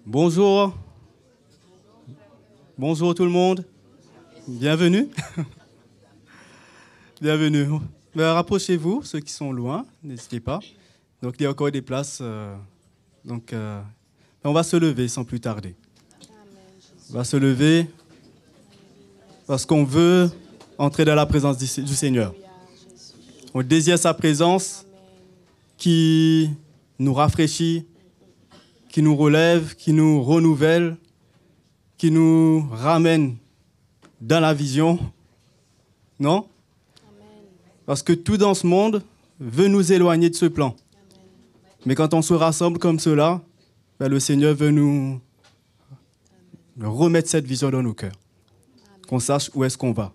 Bonjour. Bonjour tout le monde. Bienvenue. Bienvenue. Rapprochez-vous, ceux qui sont loin, n'hésitez pas. Donc il y a encore des places. On va se lever sans plus tarder. On va se lever parce qu'on veut entrer dans la présence du Seigneur. On désire sa présence qui nous rafraîchit, qui nous relève, qui nous renouvelle, qui nous ramène dans la vision. Non? Parce que tout dans ce monde veut nous éloigner de ce plan. Mais quand on se rassemble comme cela, le Seigneur veut nous remettre cette vision dans nos cœurs. Qu'on sache où est-ce qu'on va,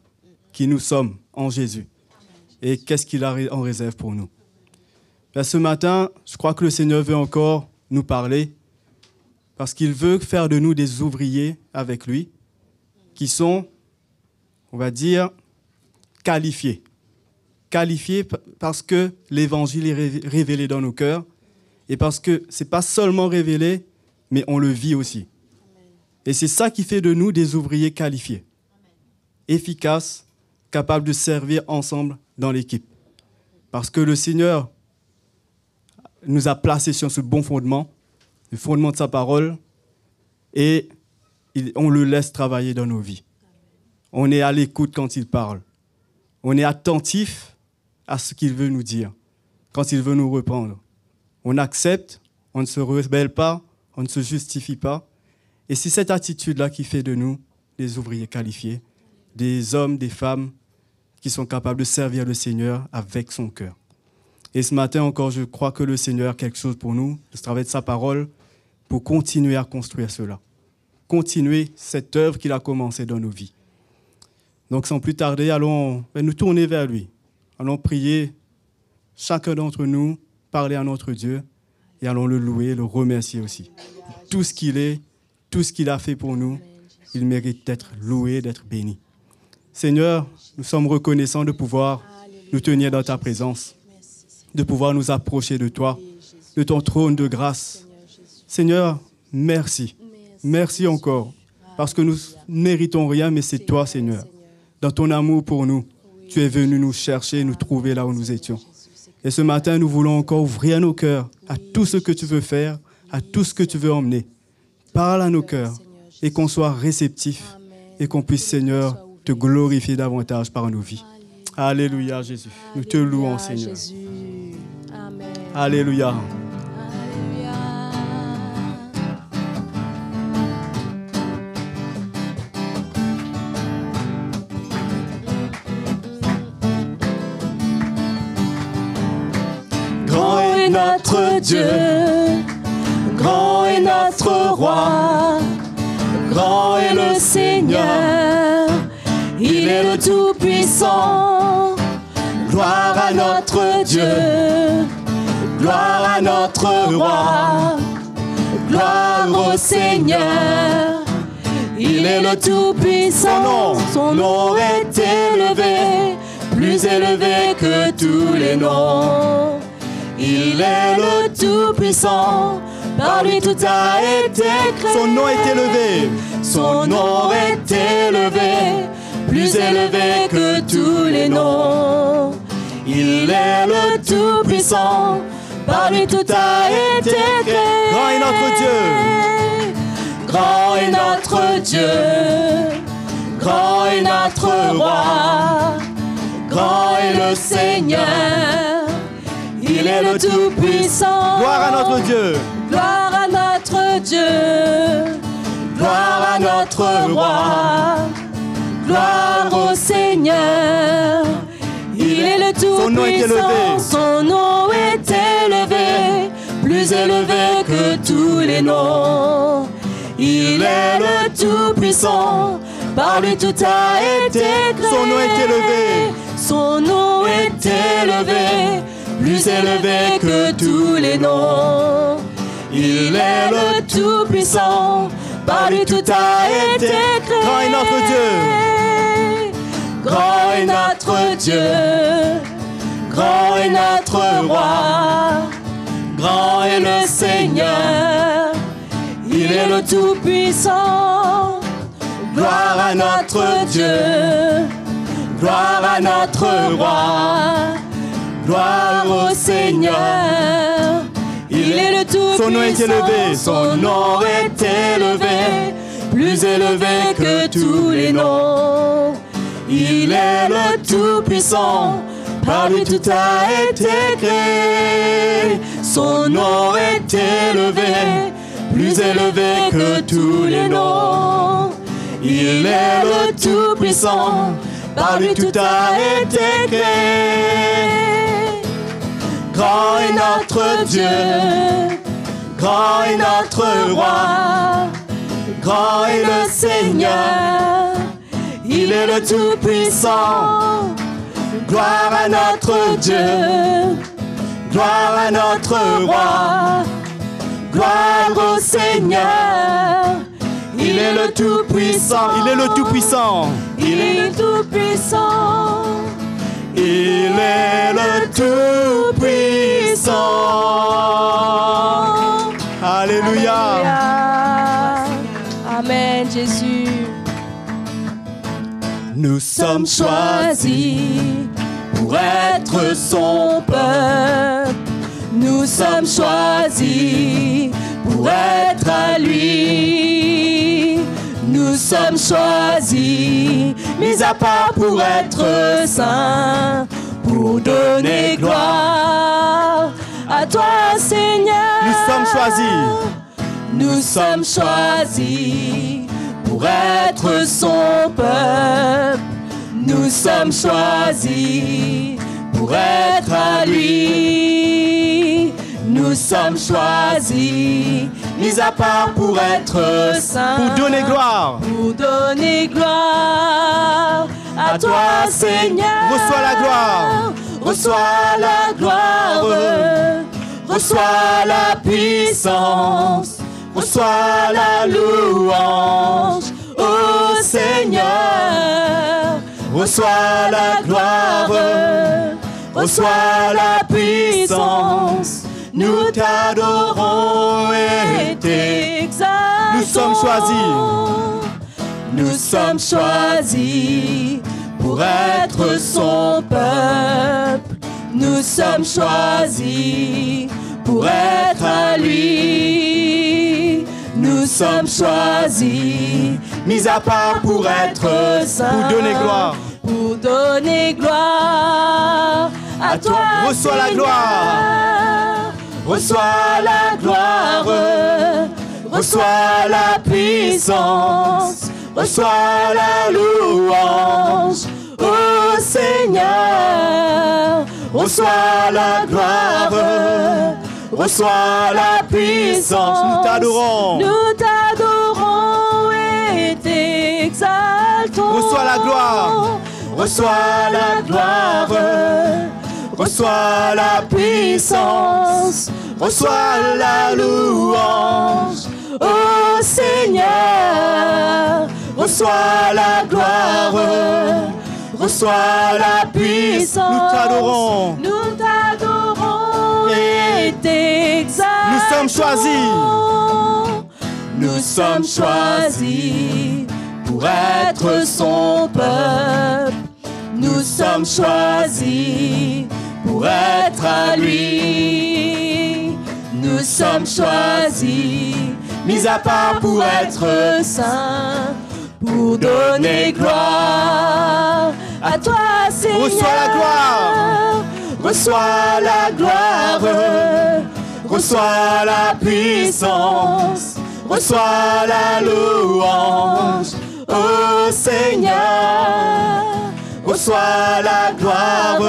qui nous sommes en Jésus et qu'est-ce qu'il a en réserve pour nous. Ce matin, je crois que le Seigneur veut encore nous parler parce qu'il veut faire de nous des ouvriers avec lui qui sont, on va dire, qualifiés. Qualifiés parce que l'Évangile est révélé dans nos cœurs et parce que ce n'est pas seulement révélé, mais on le vit aussi. Et c'est ça qui fait de nous des ouvriers qualifiés, efficaces, capables de servir ensemble dans l'équipe. Parce que le Seigneur nous a placés sur ce bon fondement, le fondement de sa parole, et on le laisse travailler dans nos vies. On est à l'écoute quand il parle. On est attentif à ce qu'il veut nous dire, quand il veut nous reprendre. On accepte, on ne se rebelle pas, on ne se justifie pas. Et c'est cette attitude-là qui fait de nous des ouvriers qualifiés, des hommes, des femmes qui sont capables de servir le Seigneur avec son cœur. Et ce matin encore, je crois que le Seigneur a quelque chose pour nous, de travailler de sa parole, pour continuer à construire cela. Continuer cette œuvre qu'il a commencée dans nos vies. Donc sans plus tarder, allons nous tourner vers lui. Allons prier, chacun d'entre nous, parler à notre Dieu, et allons le louer, le remercier aussi. Tout ce qu'il est, tout ce qu'il a fait pour nous, il mérite d'être loué, d'être béni. Seigneur, nous sommes reconnaissants de pouvoir nous tenir dans ta présence, de pouvoir nous approcher de toi, de ton trône de grâce. Seigneur, merci. Merci encore, parce que nous ne méritons rien, mais c'est toi, Seigneur. Dans ton amour pour nous, tu es venu nous chercher, nous trouver là où nous étions. Et ce matin, nous voulons encore ouvrir nos cœurs à tout ce que tu veux faire, à tout ce que tu veux emmener. Parle à nos cœurs et qu'on soit réceptifs et qu'on puisse, Seigneur, te glorifier davantage par nos vies. Alléluia, Jésus. Nous te louons, Seigneur. Amen. Alléluia. Grand est notre Dieu, grand est notre roi, grand est le Seigneur, il est le Tout-Puissant. Gloire à notre Dieu, gloire à notre roi, gloire au Seigneur, il est le Tout-Puissant. Son nom est élevé, plus élevé que tous les noms. Il est le Tout-Puissant, par lui tout a été créé. Son nom est élevé. Son nom est élevé, plus élevé que tous les noms. Il est le Tout-Puissant, par lui tout a été créé. Grand est notre Dieu. Grand est notre Dieu, grand est notre roi, grand est le Seigneur. Il est le Tout-Puissant. Gloire à notre Dieu. Gloire à notre Dieu. Gloire à notre roi. Gloire au Seigneur. Il est le Tout-Puissant. Son nom est élevé, plus élevé que tous les noms. Il est le Tout-Puissant. Par lui tout a été créé. Son nom est élevé. Son nom est élevé, plus élevé que tous les noms. Il est le Tout-Puissant, par lui tout a été créé. Grand est notre Dieu. Grand est notre Dieu, grand est notre roi, grand est le Seigneur. Il est le Tout-Puissant. Gloire à notre Dieu, gloire à notre Roi, gloire au Seigneur. Il est le Tout-Puissant. Son nom est élevé, son nom est élevé, plus élevé que tous les noms. Il est le Tout-Puissant, par lui tout a été créé. Son nom est élevé, plus élevé que tous les noms. Il est le Tout-Puissant, par lui tout a été créé. Grand est notre Dieu, grand est notre Roi, grand est le Seigneur. Il est le Tout-Puissant. Gloire à notre Dieu, gloire à notre Roi, gloire au Seigneur. Il est le Tout-Puissant. Il est le Tout-Puissant. Il est le Tout-Puissant. Il est le Tout-Puissant. Alléluia. Alléluia. Amen, Jésus. Nous sommes choisis pour être son peuple. Nous sommes choisis pour être à lui. Nous sommes choisis, mis à part pour être saints, pour donner gloire à toi, Seigneur. Nous sommes choisis. Nous sommes choisis pour être son peuple. Nous sommes choisis pour être à lui. Nous sommes choisis, mis à part pour être saints, Pour donner gloire. pour donner gloire à toi, Seigneur. Reçois la gloire. Reçois la gloire. Reçois la puissance. Reçois la louange, ô Seigneur. Reçois la gloire. Reçois la puissance. Nous t'adorons et t'exaltons. Nous sommes choisis. Nous sommes choisis pour être son peuple. Nous sommes choisis pour être à lui. Nous sommes choisis, mis à part pour être saints, Pour donner gloire. pour donner gloire à toi. Reçois la Seigneur. gloire. Reçois la gloire. Reçois la puissance. Reçois la louange, ô Seigneur. Reçois la gloire. Reçois la puissance. Nous t'adorons. Nous t'adorons et t'exaltons. Reçois la gloire. Reçois la gloire. Reçois la puissance. Reçois la louange, ô Seigneur. Reçois la gloire. Reçois la puissance. Nous t'adorons. Nous t'adorons et t'exaltons. Nous sommes choisis. Nous sommes choisis pour être son peuple. Nous sommes choisis pour être à lui. Nous sommes choisis, mis à part pour être saints, pour donner gloire à toi, Seigneur. Reçois la gloire. Reçois la gloire. Reçois la puissance. Reçois la louange, ô Seigneur. Reçois la gloire.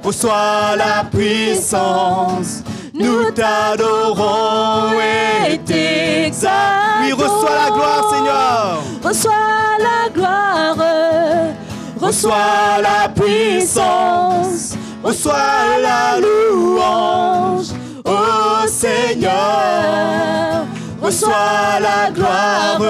Reçois la puissance. Nous t'adorons et t'exaltons. Oui, reçois la gloire, Seigneur. Reçois la gloire. Reçois la puissance. Reçois la louange, ô Seigneur. Reçois la gloire.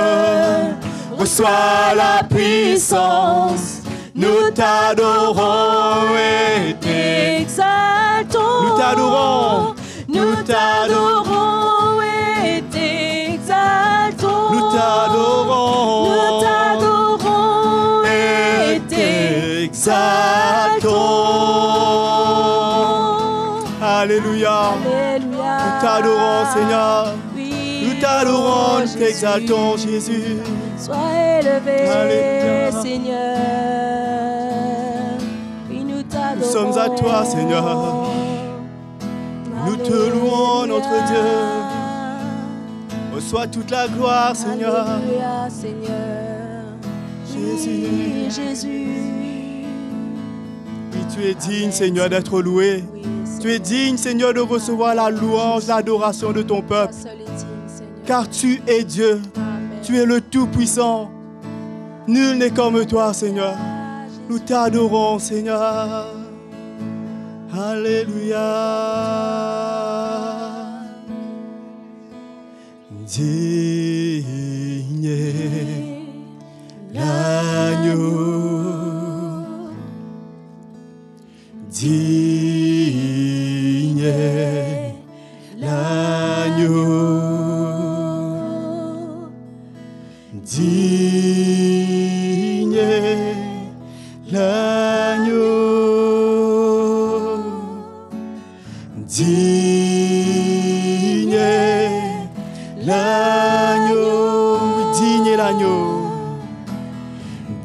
Reçois la puissance. Nous t'adorons et t'exaltons. Nous t'adorons. Nous t'adorons et t'exaltons. Alléluia. Nous t'adorons, Seigneur. Nous t'adorons, nous t'exaltons, Jésus. Sois élevé, Alléluia. Seigneur. Oui, nous t'adorons. Nous sommes à toi, Seigneur. Nous te louons, notre Dieu. Reçois toute la gloire, Seigneur. Alléluia, Seigneur. Jésus. Jésus. Oui, tu es digne, Seigneur, d'être loué. Oui, Tu es digne, Seigneur, de recevoir la louange, l'adoration de ton peuple. seul est digne, Seigneur. Car tu es Dieu. Amen. Tu es le Tout-Puissant. Nul n'est comme toi, Seigneur. Nous t'adorons, Seigneur. Alléluia. Digne est l'agneau. Digne est l'agneau. Digne est l'agneau. Digne est l'agneau. Digne est l'agneau.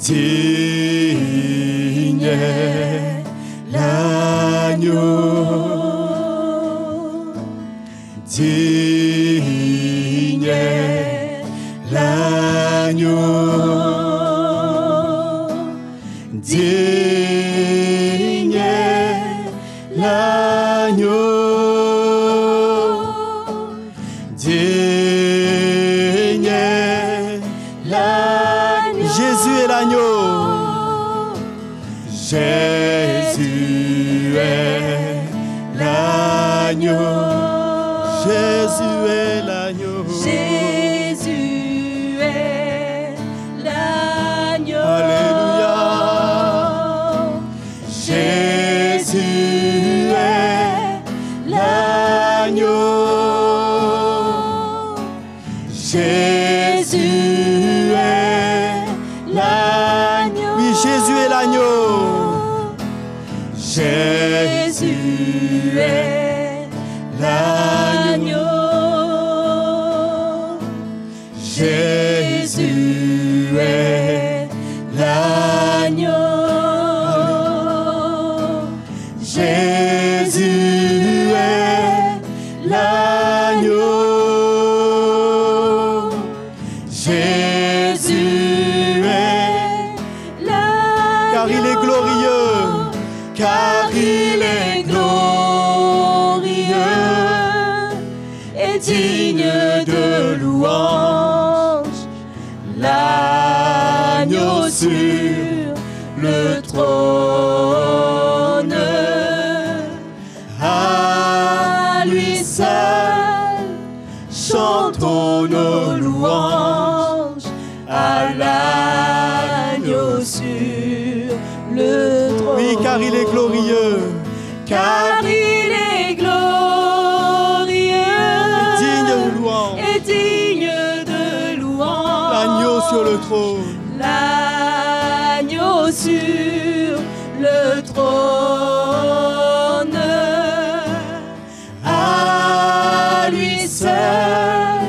Digne est l'agneau. Digne est l'agneau. Digne est l'agneau. Digne est l'agneau. Jésus est l'agneau. Jésus est l'agneau. Jésus est l'agneau. Jésus est l'agneau. Alléluia. Jésus est l'agneau. Jésus est l'agneau. Oui, Jésus est l'agneau. Jésus est l'agneau. Jésus est l'agneau. Jésus est l'agneau. Jésus est l'agneau. Car il est glorieux. Car il est glorieux et digne de louange. L'agneau sur le trône, à lui seul chantons nos louanges. À l'agneau sur le trône. Oui, car il est glorieux. Car il est glorieux digne de louange. Et digne de louange. L'agneau sur le trône. L'agneau sur le trône. À lui seul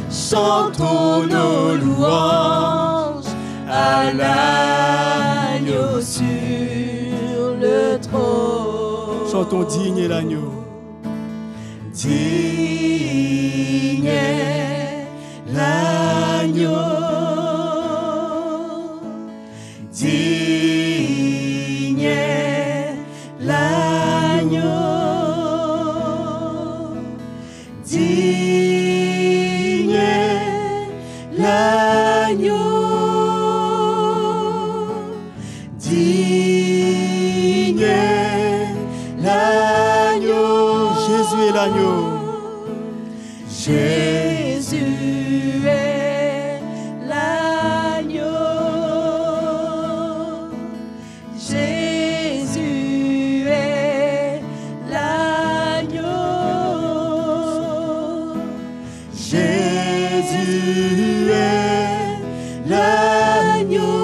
chantons nos louanges. À l'agneau sur le trône. Chantons digne est l'agneau. Digne est l'agneau. Digne est l'agneau. Digne est l'agneau. Digne est l'agneau. Jésus est l'agneau. Jésus est l'agneau. Jésus est l'agneau. Jésus est l'agneau.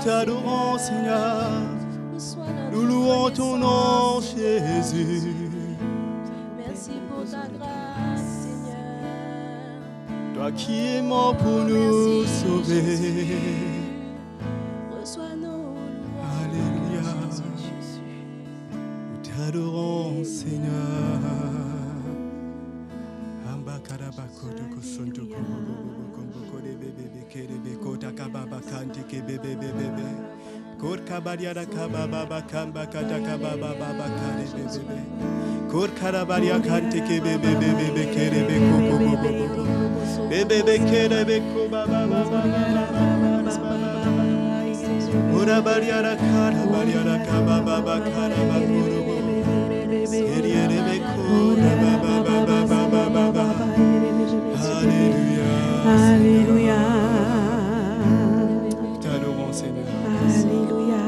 t'adorons, Seigneur. Nous louons ton nom, Jésus. Merci pour ta grâce, Seigneur. Toi qui es mort pour nous sauver. Reçois nos louanges. Alléluia. Nous t'adorons, Seigneur. Alléluia. T'adorons, Seigneur. Alléluia.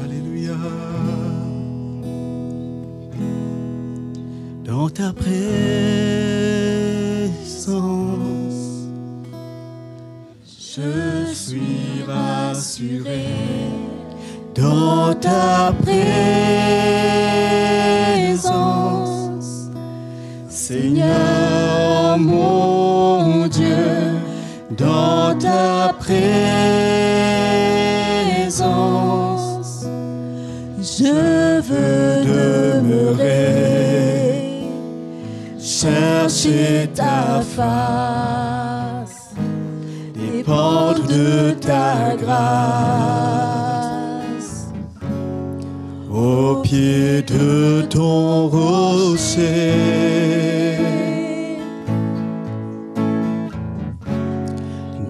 Alléluia. Dans ta présence, je suis rassuré. Dans ta présence, Seigneur mon Dieu, dans ta présence, je veux demeurer, chercher ta face, dépendre de ta grâce, au pied de ton rocher.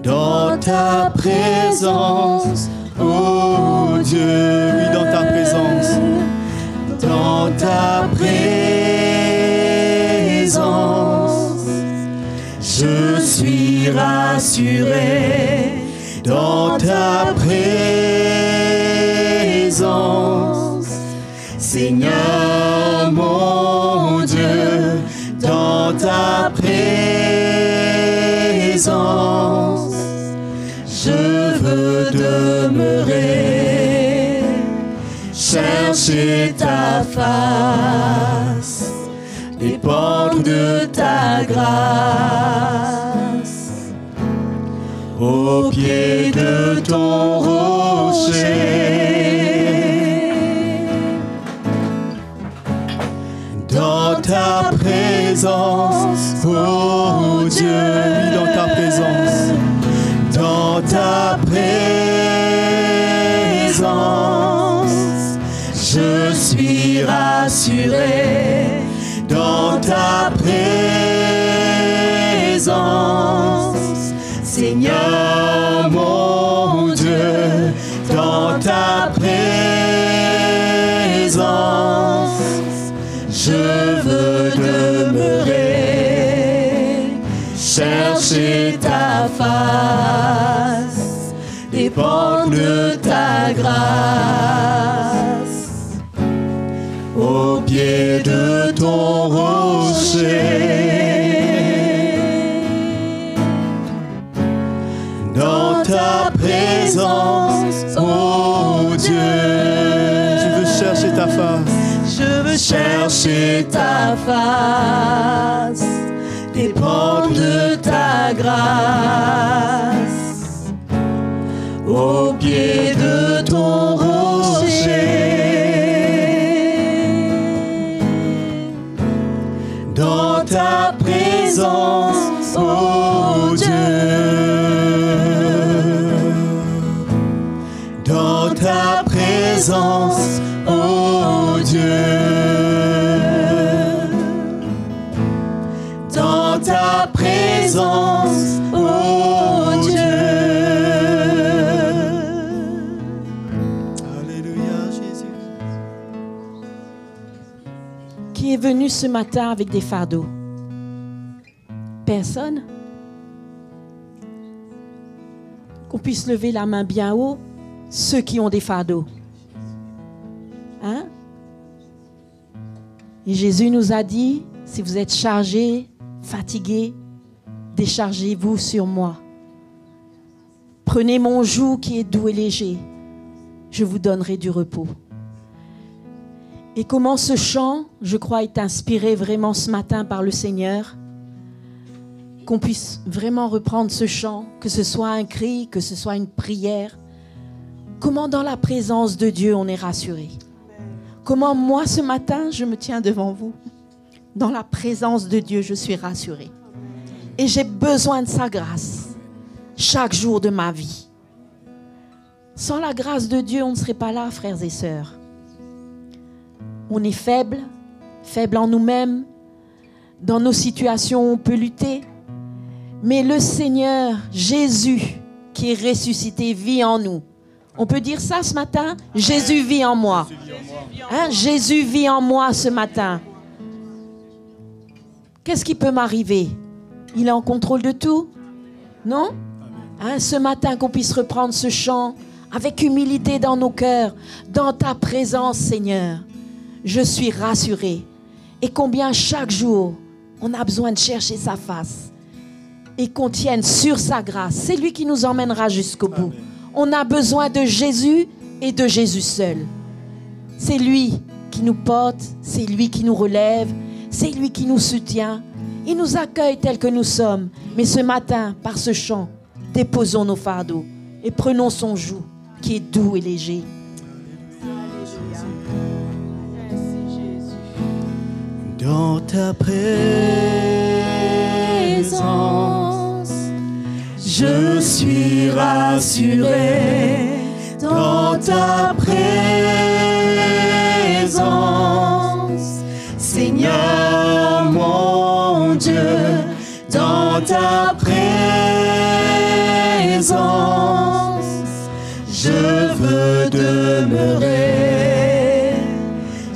Dans ta présence, oh Dieu, oui, dans ta présence, dans ta présence, je suis rassuré. Dans ta présence, Seigneur mon Dieu, dans ta présence, je veux demeurer, chercher ta face, dépendre de ta grâce, au pied de ton rocher. Dans ta présence, oh Dieu, oui, dans ta présence, dans ta présence, je suis rassuré. Dans ta présence, Seigneur mon Dieu, dans ta présence, je veux demeurer, chercher ta face, dépendre de ta grâce, au pied de ton rocher. Dans ta présence, oh Dieu, je veux chercher ta face. Je veux chercher ta face, dépendre de ta grâce, au pied de ton rocher. Dans ta présence, oh Dieu, dans ta présence, oh Dieu, dans ta présence, oh Dieu. Alléluia, Jésus. Qui est venu ce matin avec des fardeaux? Personne? Qu'on puisse lever la main bien haut, ceux qui ont des fardeaux. Hein? Et Jésus nous a dit, si vous êtes chargés, fatigués, déchargez-vous sur moi. Prenez mon joug qui est doux et léger. Je vous donnerai du repos. Et comment ce chant, je crois, est inspiré vraiment ce matin par le Seigneur. Qu'on puisse vraiment reprendre ce chant, que ce soit un cri, que ce soit une prière. Comment dans la présence de Dieu on est rassuré. Comment moi ce matin je me tiens devant vous. Dans la présence de Dieu je suis rassuré. Et j'ai besoin de sa grâce chaque jour de ma vie. Sans la grâce de Dieu on ne serait pas là, frères et sœurs. On est faible, faible en nous-mêmes. Dans nos situations on peut lutter. Mais le Seigneur, Jésus, qui est ressuscité, vit en nous. On peut dire ça ce matin? Jésus vit en moi. Hein? Jésus vit en moi ce matin. Qu'est-ce qui peut m'arriver? Il est en contrôle de tout? Non? Hein? Ce matin, qu'on puisse reprendre ce chant avec humilité dans nos cœurs, dans ta présence, Seigneur. Je suis rassuré. Et combien chaque jour, on a besoin de chercher sa face. Et qu'on tienne sur sa grâce. C'est lui qui nous emmènera jusqu'au bout. On a besoin de Jésus et de Jésus seul. C'est lui qui nous porte, c'est lui qui nous relève, c'est lui qui nous soutient. Il nous accueille tels que nous sommes. Mais ce matin, par ce chant, déposons nos fardeaux et prenons son joug qui est doux et léger. Dans ta présence, je suis rassuré. Dans ta présence, Seigneur mon Dieu, dans ta présence, je veux demeurer,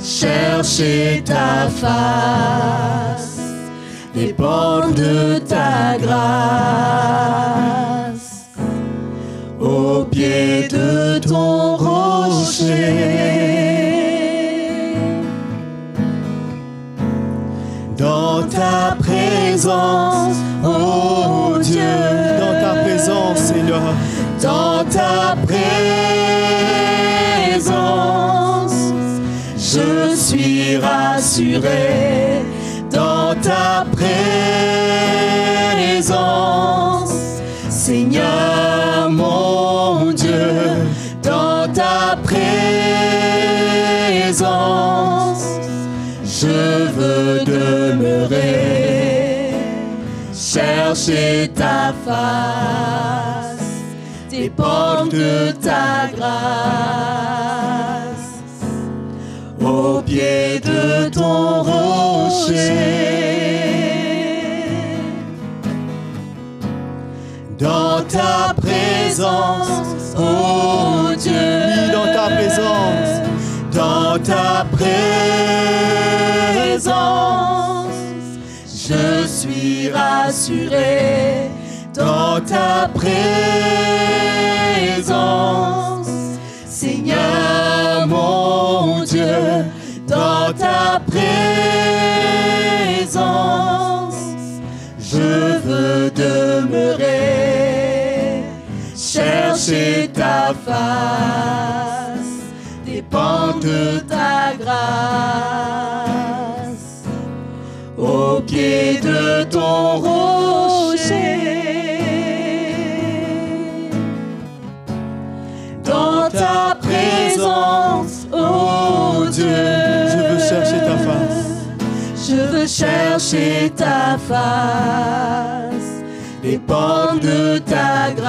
chercher ta face, dépendre de ta grâce, au pied de ton rocher. Dans ta présence, oh Dieu, dans ta présence, Seigneur, dans ta présence, je suis rassuré. Dans ta présence, Seigneur mon Dieu, dans ta présence, je veux demeurer, chercher ta face, dépendre de ta grâce, au pied de ton rocher. Dans ta présence, oh Dieu, dans ta présence, dans ta présence, je suis rassuré. Dans ta présence, Seigneur mon Dieu, dans ta présence, je veux demeurer, chercher ta face, dépendre de ta grâce, au pied de ton rocher. Dans ta présence, oh Dieu, je veux chercher ta face. Je veux chercher ta face, dépendre de ta grâce,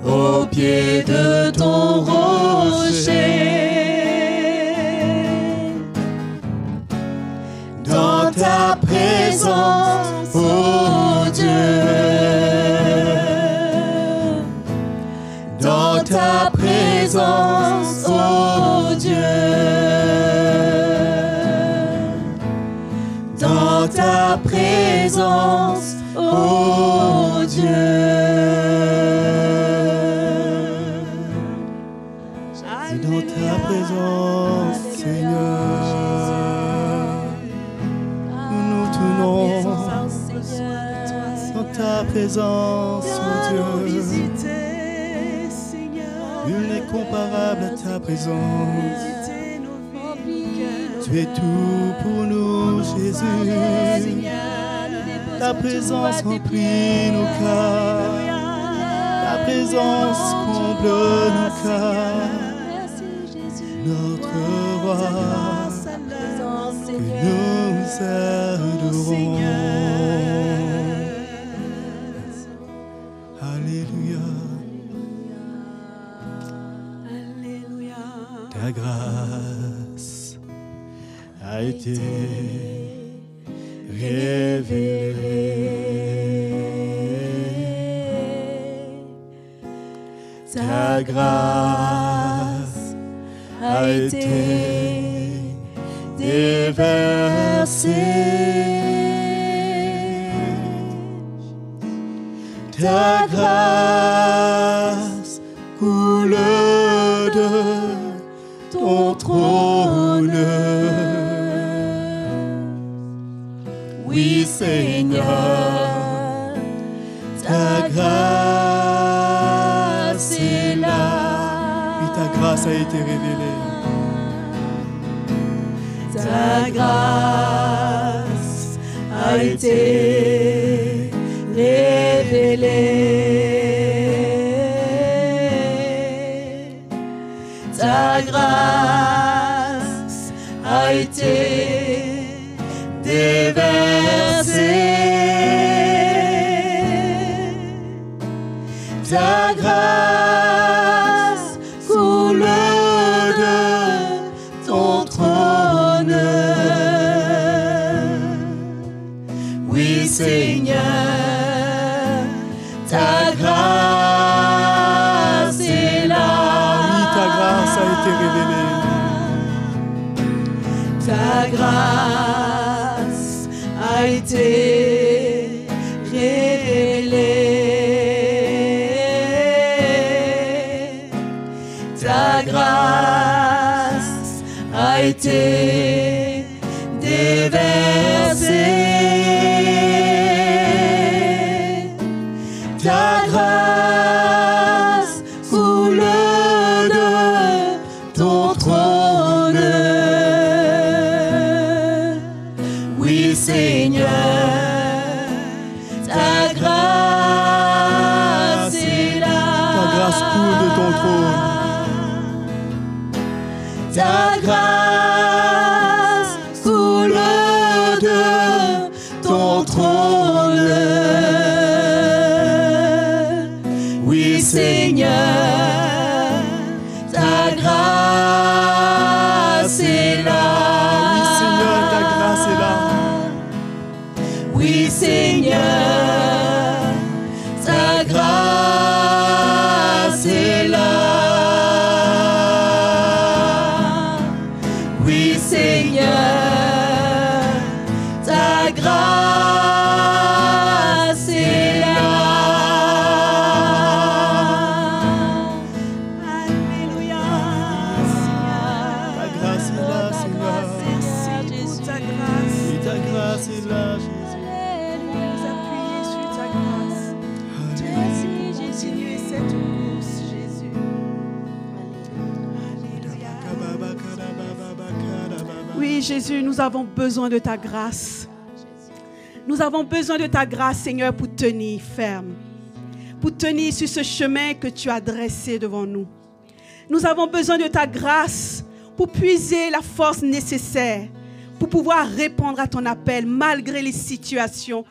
au pied de ton rocher. Dans ta présence, oh Dieu, dans ta présence, oh Dieu, dans ta présence, oh Dieu. Et dans ta présence, Seigneur, nous nous tenons dans ta présence, oh Dieu. Nul n'est comparable à ta présence. Tu es tout pour nous, Jésus. Ta présence remplit nos cœurs. Ta présence comble nos cœurs. Notre roi, que nous adorons. Alléluia. Ta grâce a été révélée. Ta grâce a été déversée. Ta grâce coule de ton trône. Oui, Seigneur, ta grâce est là. Oui, ta grâce a été révélée. Ta grâce a été révélée. Ta grâce a été déversée. Ta grâce coule de ton trône. Oui, Seigneur, ta grâce est là. Oui, ta grâce a été révélée. Ta grâce a été révélée. Ta grâce a été déversée. Ta grâce coule de ton trône. Oui, Seigneur, ta grâce est là. Ta grâce coule de ton trône. Ta grâce coule de ton trône. Oui, Seigneur, ta grâce est là. Oui, Seigneur, ta grâce est là. Oui, Seigneur, ta grâce est là. Oui, Seigneur, ta grâce est là. Alléluia, Seigneur. Ta grâce est là, Seigneur. Merci pour ta grâce. Oui, ta grâce est là, Jésus. Nous appuyer sur ta grâce. Merci pour continuer cette course, Jésus. Oui, Jésus, nous avons besoin de ta grâce. Nous avons besoin de ta grâce, Seigneur, pour tenir ferme, pour tenir sur ce chemin que tu as dressé devant nous. Nous avons besoin de ta grâce pour puiser la force nécessaire pour pouvoir répondre à ton appel malgré les situations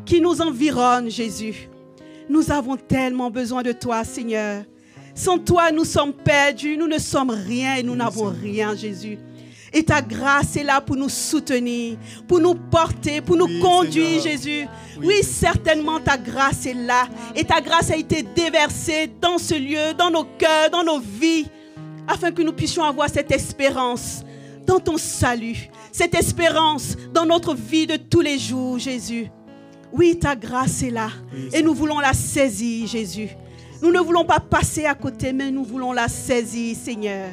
qui nous environnent, Jésus. Nous avons tellement besoin de toi, Seigneur. Sans toi, nous sommes perdus, nous ne sommes rien et nous n'avons rien, Jésus. Et ta grâce est là pour nous soutenir, pour nous porter, pour nous conduire, Seigneur. Jésus. Oui, certainement ta grâce est là. Et ta grâce a été déversée dans ce lieu, dans nos cœurs, dans nos vies, afin que nous puissions avoir cette espérance dans ton salut, cette espérance dans notre vie de tous les jours, Jésus. Oui, ta grâce est là. Et nous voulons la saisir, Jésus. Nous ne voulons pas passer à côté, mais nous voulons la saisir, Seigneur.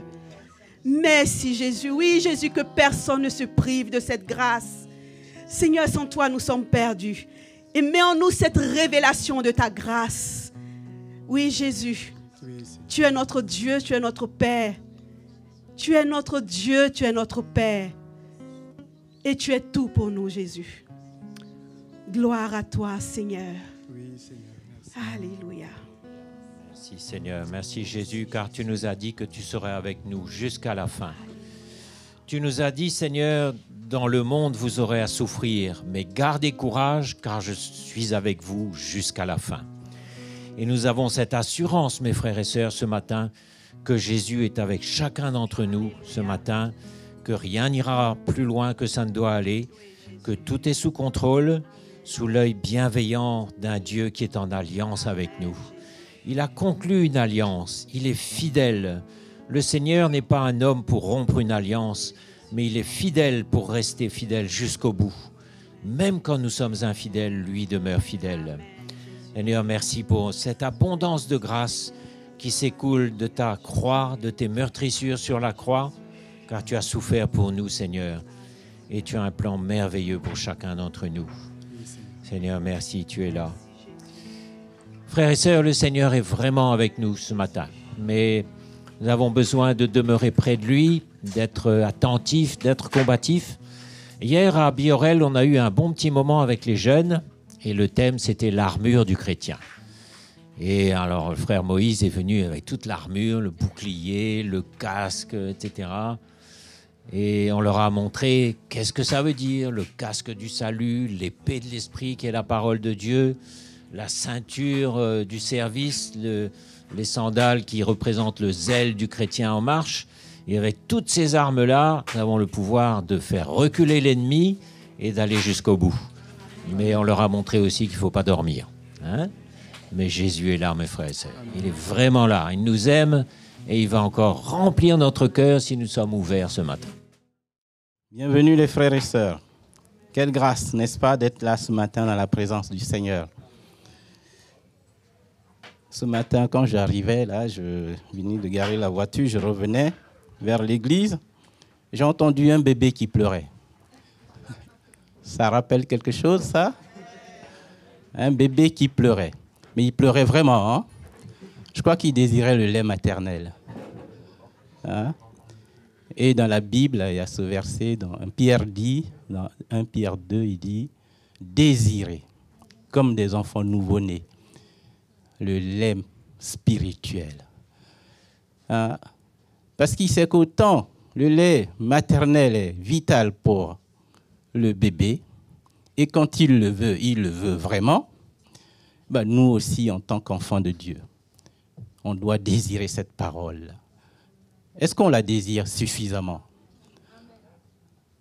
Merci, Jésus. Oui, Jésus, que personne ne se prive de cette grâce. Seigneur, sans toi, nous sommes perdus. Et mets en nous cette révélation de ta grâce. Oui, Jésus, tu es notre Dieu, tu es notre Père. Tu es notre Dieu, tu es notre Père. Et tu es tout pour nous, Jésus. Gloire à toi, Seigneur. Oui, Seigneur. Merci. Alléluia. Merci Seigneur, merci Jésus, car tu nous as dit que tu serais avec nous jusqu'à la fin. Tu nous as dit, Seigneur, dans le monde vous aurez à souffrir, mais gardez courage, car je suis avec vous jusqu'à la fin. Et nous avons cette assurance, mes frères et sœurs, ce matin, que Jésus est avec chacun d'entre nous ce matin, que rien n'ira plus loin que ça ne doit aller, que tout est sous contrôle, sous l'œil bienveillant d'un Dieu qui est en alliance avec nous. Il a conclu une alliance, il est fidèle. Le Seigneur n'est pas un homme pour rompre une alliance, mais il est fidèle pour rester fidèle jusqu'au bout. Même quand nous sommes infidèles, lui demeure fidèle. Seigneur, merci pour cette abondance de grâce qui s'écoule de ta croix, de tes meurtrissures sur la croix, car tu as souffert pour nous, Seigneur, et tu as un plan merveilleux pour chacun d'entre nous. Seigneur, merci, tu es là. Frères et sœurs, le Seigneur est vraiment avec nous ce matin, mais nous avons besoin de demeurer près de lui, d'être attentifs, d'être combatifs. Hier, à Biorel, on a eu un bon petit moment avec les jeunes, et le thème, c'était l'armure du chrétien. Et alors, le frère Moïse est venu avec toute l'armure, le bouclier, le casque, etc. Et on leur a montré qu'est-ce que ça veut dire, le casque du salut, l'épée de l'esprit qui est la parole de Dieu, la ceinture du service, les sandales qui représentent le zèle du chrétien en marche. Et avec toutes ces armes-là, nous avons le pouvoir de faire reculer l'ennemi et d'aller jusqu'au bout. Mais on leur a montré aussi qu'il ne faut pas dormir. Hein? Mais Jésus est là, mes frères et sœurs. Il est vraiment là. Il nous aime et il va encore remplir notre cœur si nous sommes ouverts ce matin. Bienvenue les frères et sœurs. Quelle grâce, n'est-ce pas, d'être là ce matin dans la présence du Seigneur. Ce matin, quand j'arrivais, là, je venais de garer la voiture, je revenais vers l'église, j'ai entendu un bébé qui pleurait. Ça rappelle quelque chose, ça? Un bébé qui pleurait. Mais il pleurait vraiment, hein? Je crois qu'il désirait le lait maternel. Hein? Et dans la Bible, il y a ce verset, dans 1 Pierre 2, il dit « Désirez, comme des enfants nouveau-nés, le lait spirituel. » Hein? Parce qu'il sait qu'autant le lait maternel est vital pour le bébé, et quand il le veut vraiment, ben nous aussi, en tant qu'enfants de Dieu, on doit désirer cette parole. Est-ce qu'on la désire suffisamment?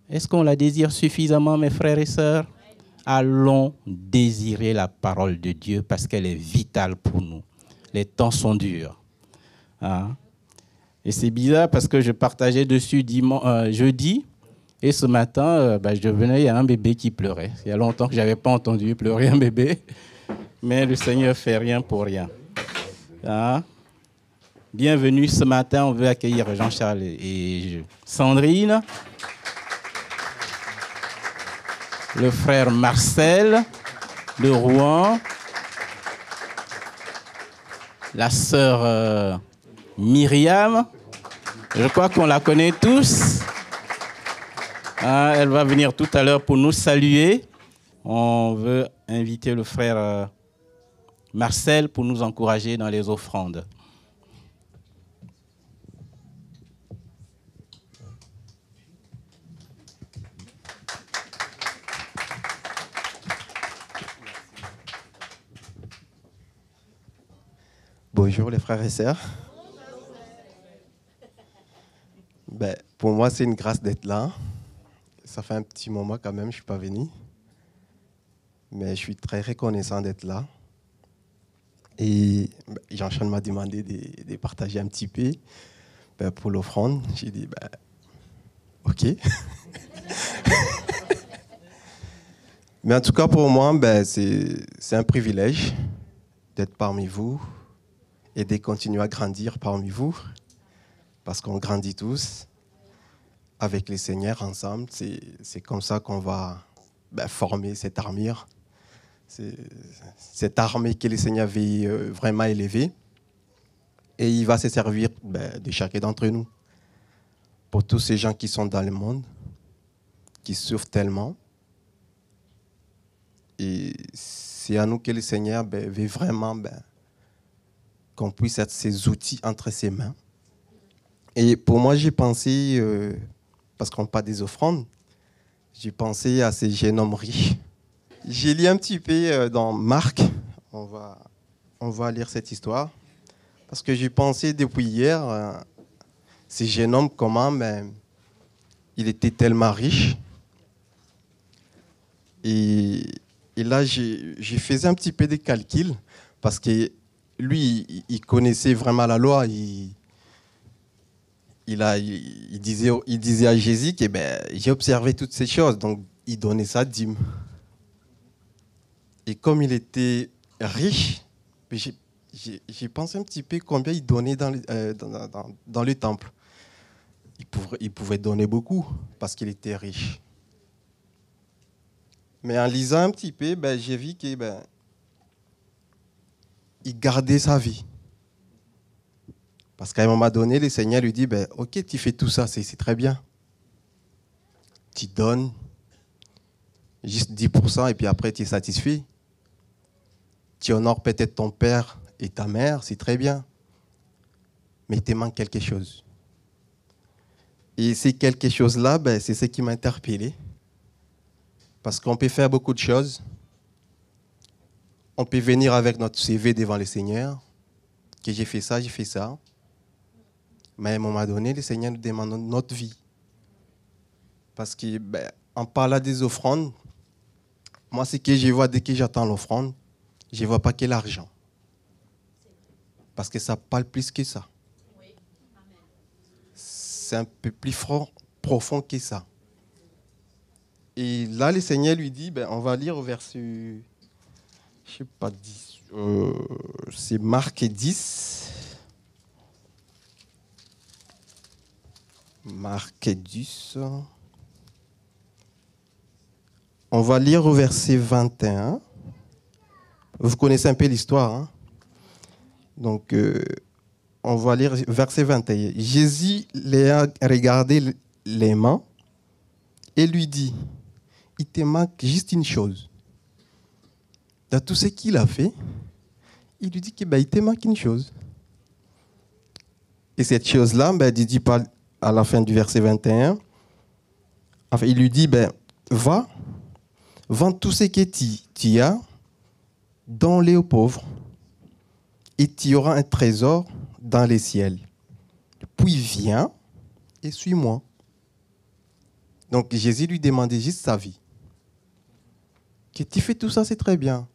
Est-ce qu'on la désire suffisamment, mes frères et sœurs? Allons désirer la parole de Dieu parce qu'elle est vitale pour nous. Les temps sont durs. Hein? Et c'est bizarre parce que je partageais dessus jeudi, et ce matin, je venais, il y a un bébé qui pleurait. Il y a longtemps que je n'avais pas entendu pleurer un bébé, mais le Seigneur ne fait rien pour rien. Hein? Bienvenue ce matin, on veut accueillir Jean-Charles et Sandrine, le frère Marcel de Rouen, la sœur Myriam, je crois qu'on la connaît tous. Elle va venir tout à l'heure pour nous saluer. On veut inviter le frère Marcel pour nous encourager dans les offrandes. Bonjour les frères et sœurs. Pour moi, c'est une grâce d'être là. Ça fait un petit moment quand même, je ne suis pas venu. Mais je suis très reconnaissant d'être là. Et Jean-Charles m'a demandé de partager un petit peu pour l'offrande. J'ai dit, OK. Mais en tout cas, pour moi, c'est un privilège d'être parmi vous, et de continuer à grandir parmi vous, parce qu'on grandit tous avec les Seigneurs ensemble. C'est comme ça qu'on va former cette armure, cette armée que le Seigneur veut vraiment élever. Et il va se servir de chacun d'entre nous. Pour tous ces gens qui sont dans le monde, qui souffrent tellement. Et c'est à nous que le Seigneur veut vraiment qu'on puisse être ses outils entre ses mains. Et pour moi, j'ai pensé, parce qu'on parle des offrandes, j'ai pensé à ces jeunes hommes riches. J'ai lu un petit peu dans Marc, on va lire cette histoire, parce que j'ai pensé depuis hier, ces jeunes hommes, comment il était tellement riche. Et là, j'ai fait un petit peu de calcul, parce que lui, il connaissait vraiment la loi. Il disait à Jésus que j'ai observé toutes ces choses, donc il donnait sa dîme. Et comme il était riche, j'ai pensé un petit peu combien il donnait dans le temple. Il pouvait donner beaucoup parce qu'il était riche. Mais en lisant un petit peu, j'ai vu qu'il gardait sa vie. Parce qu'à un moment donné, le Seigneur lui dit, ok, tu fais tout ça, c'est très bien. Tu donnes juste 10% et puis après tu es satisfait. Tu honores peut-être ton père et ta mère, c'est très bien. Mais il te manque quelque chose. Et ces quelque chose-là, c'est ce qui m'a interpellé. Parce qu'on peut faire beaucoup de choses. On peut venir avec notre CV devant le Seigneur, que j'ai fait ça, j'ai fait ça. Mais à un moment donné, le Seigneur nous demande notre vie. Parce qu'en parlant des offrandes, moi, ce que je vois dès que j'attends l'offrande, je ne vois pas que l'argent. Parce que ça parle plus que ça. C'est un peu plus profond que ça. Et là, le Seigneur lui dit, on va lire au verset, je ne sais pas, 10, c'est Marc 10. Marc 10. On va lire au verset 21. Vous connaissez un peu l'histoire. Hein? Donc, on va lire verset 21. Jésus les a regardé les mains et lui dit, il te manque juste une chose. Dans tout ce qu'il a fait, il lui dit qu'il te manque une chose. Et cette chose-là, Didier parle à la fin du verset 21. Enfin, il lui dit, va, vends tout ce que tu as, donne-les aux pauvres, et tu auras un trésor dans les ciels. Puis viens et suis-moi. Donc Jésus lui demandait juste sa vie. Que tu fais tout ça, c'est très bien.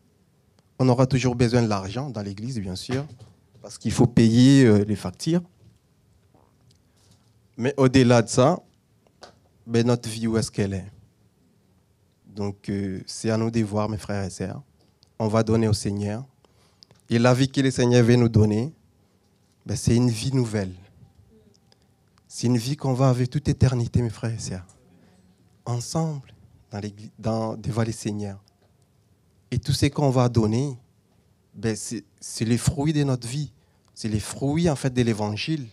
On aura toujours besoin de l'argent dans l'église, bien sûr, parce qu'il faut payer les factures. Mais au-delà de ça, notre vie, où est-ce qu'elle est? Donc, c'est à nous de voir, mes frères et sœurs. On va donner au Seigneur. Et la vie que le Seigneur veut nous donner, c'est une vie nouvelle. C'est une vie qu'on va avec toute éternité, mes frères et sœurs. Ensemble, devant le Seigneur. Et tout ce qu'on va donner, c'est les fruits de notre vie. C'est les fruits, en fait, de l'Évangile.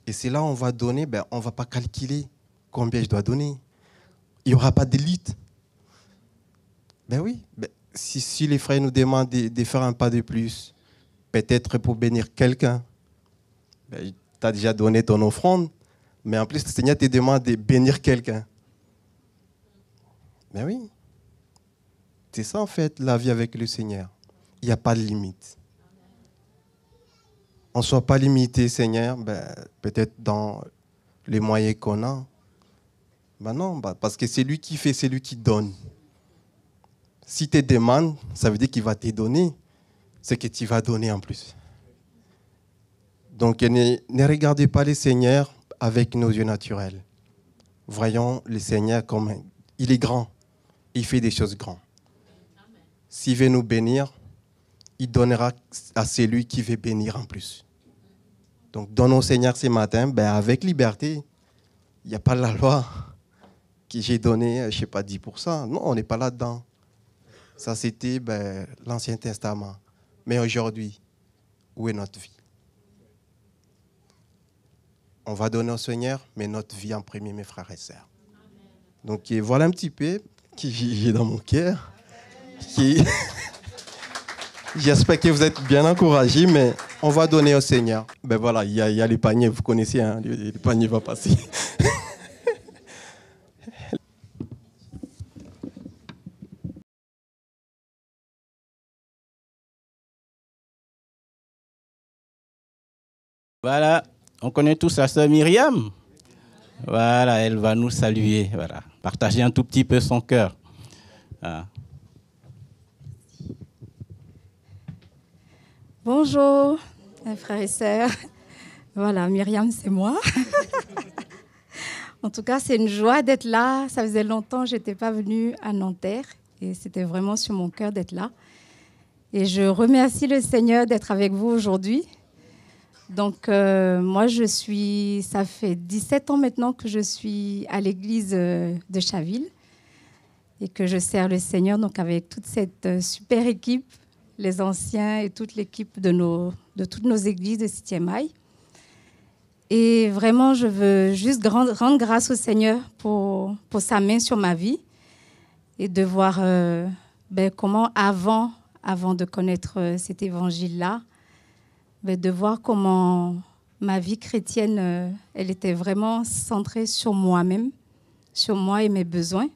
Et c'est là où on va donner, on ne va pas calculer combien je dois donner. Il n'y aura pas d'élite. Oui, si les frères nous demandent de faire un pas de plus, peut-être pour bénir quelqu'un, tu as déjà donné ton offrande, mais en plus, le Seigneur te demande de bénir quelqu'un. Oui. C'est ça, en fait, la vie avec le Seigneur. Il n'y a pas de limite. On ne soit pas limité, Seigneur, peut-être dans les moyens qu'on a. Non, parce que c'est lui qui fait, c'est lui qui donne. Si tu demandes, ça veut dire qu'il va te donner ce que tu vas donner en plus. Donc, ne regardez pas le Seigneur avec nos yeux naturels. Voyons le Seigneur comme il est grand. Il fait des choses grandes. S'il veut nous bénir, il donnera à celui qui veut bénir en plus. Donc, donnons au Seigneur ce matin, avec liberté. Il n'y a pas la loi que j'ai donné, je ne sais pas, 10%. Non, on n'est pas là-dedans. Ça, c'était l'Ancien Testament. Mais aujourd'hui, où est notre vie? On va donner au Seigneur, mais notre vie en premier, mes frères et sœurs. Donc, voilà un petit peu qui j'ai dans mon cœur. J'espère que vous êtes bien encouragés, mais on va donner au Seigneur. Voilà, il y a les paniers, vous connaissez, hein, les paniers vont passer. Voilà, on connaît tous la sœur Myriam. Voilà, elle va nous saluer, voilà, partager un tout petit peu son cœur. Voilà. Bonjour, frères et sœurs. Voilà, Myriam, c'est moi. En tout cas, c'est une joie d'être là. Ça faisait longtemps que je n'étais pas venue à Nanterre et c'était vraiment sur mon cœur d'être là. Et je remercie le Seigneur d'être avec vous aujourd'hui. Donc, moi, ça fait 17 ans maintenant que je suis à l'église de Chaville et que je sers le Seigneur donc avec toute cette super équipe, les anciens et toute l'équipe de toutes nos églises de 7e Aïe. Et vraiment, je veux juste rendre grâce au Seigneur pour sa main sur ma vie et de voir comment, avant de connaître cet évangile-là, de voir comment ma vie chrétienne, elle était vraiment centrée sur moi-même, sur moi et mes besoins.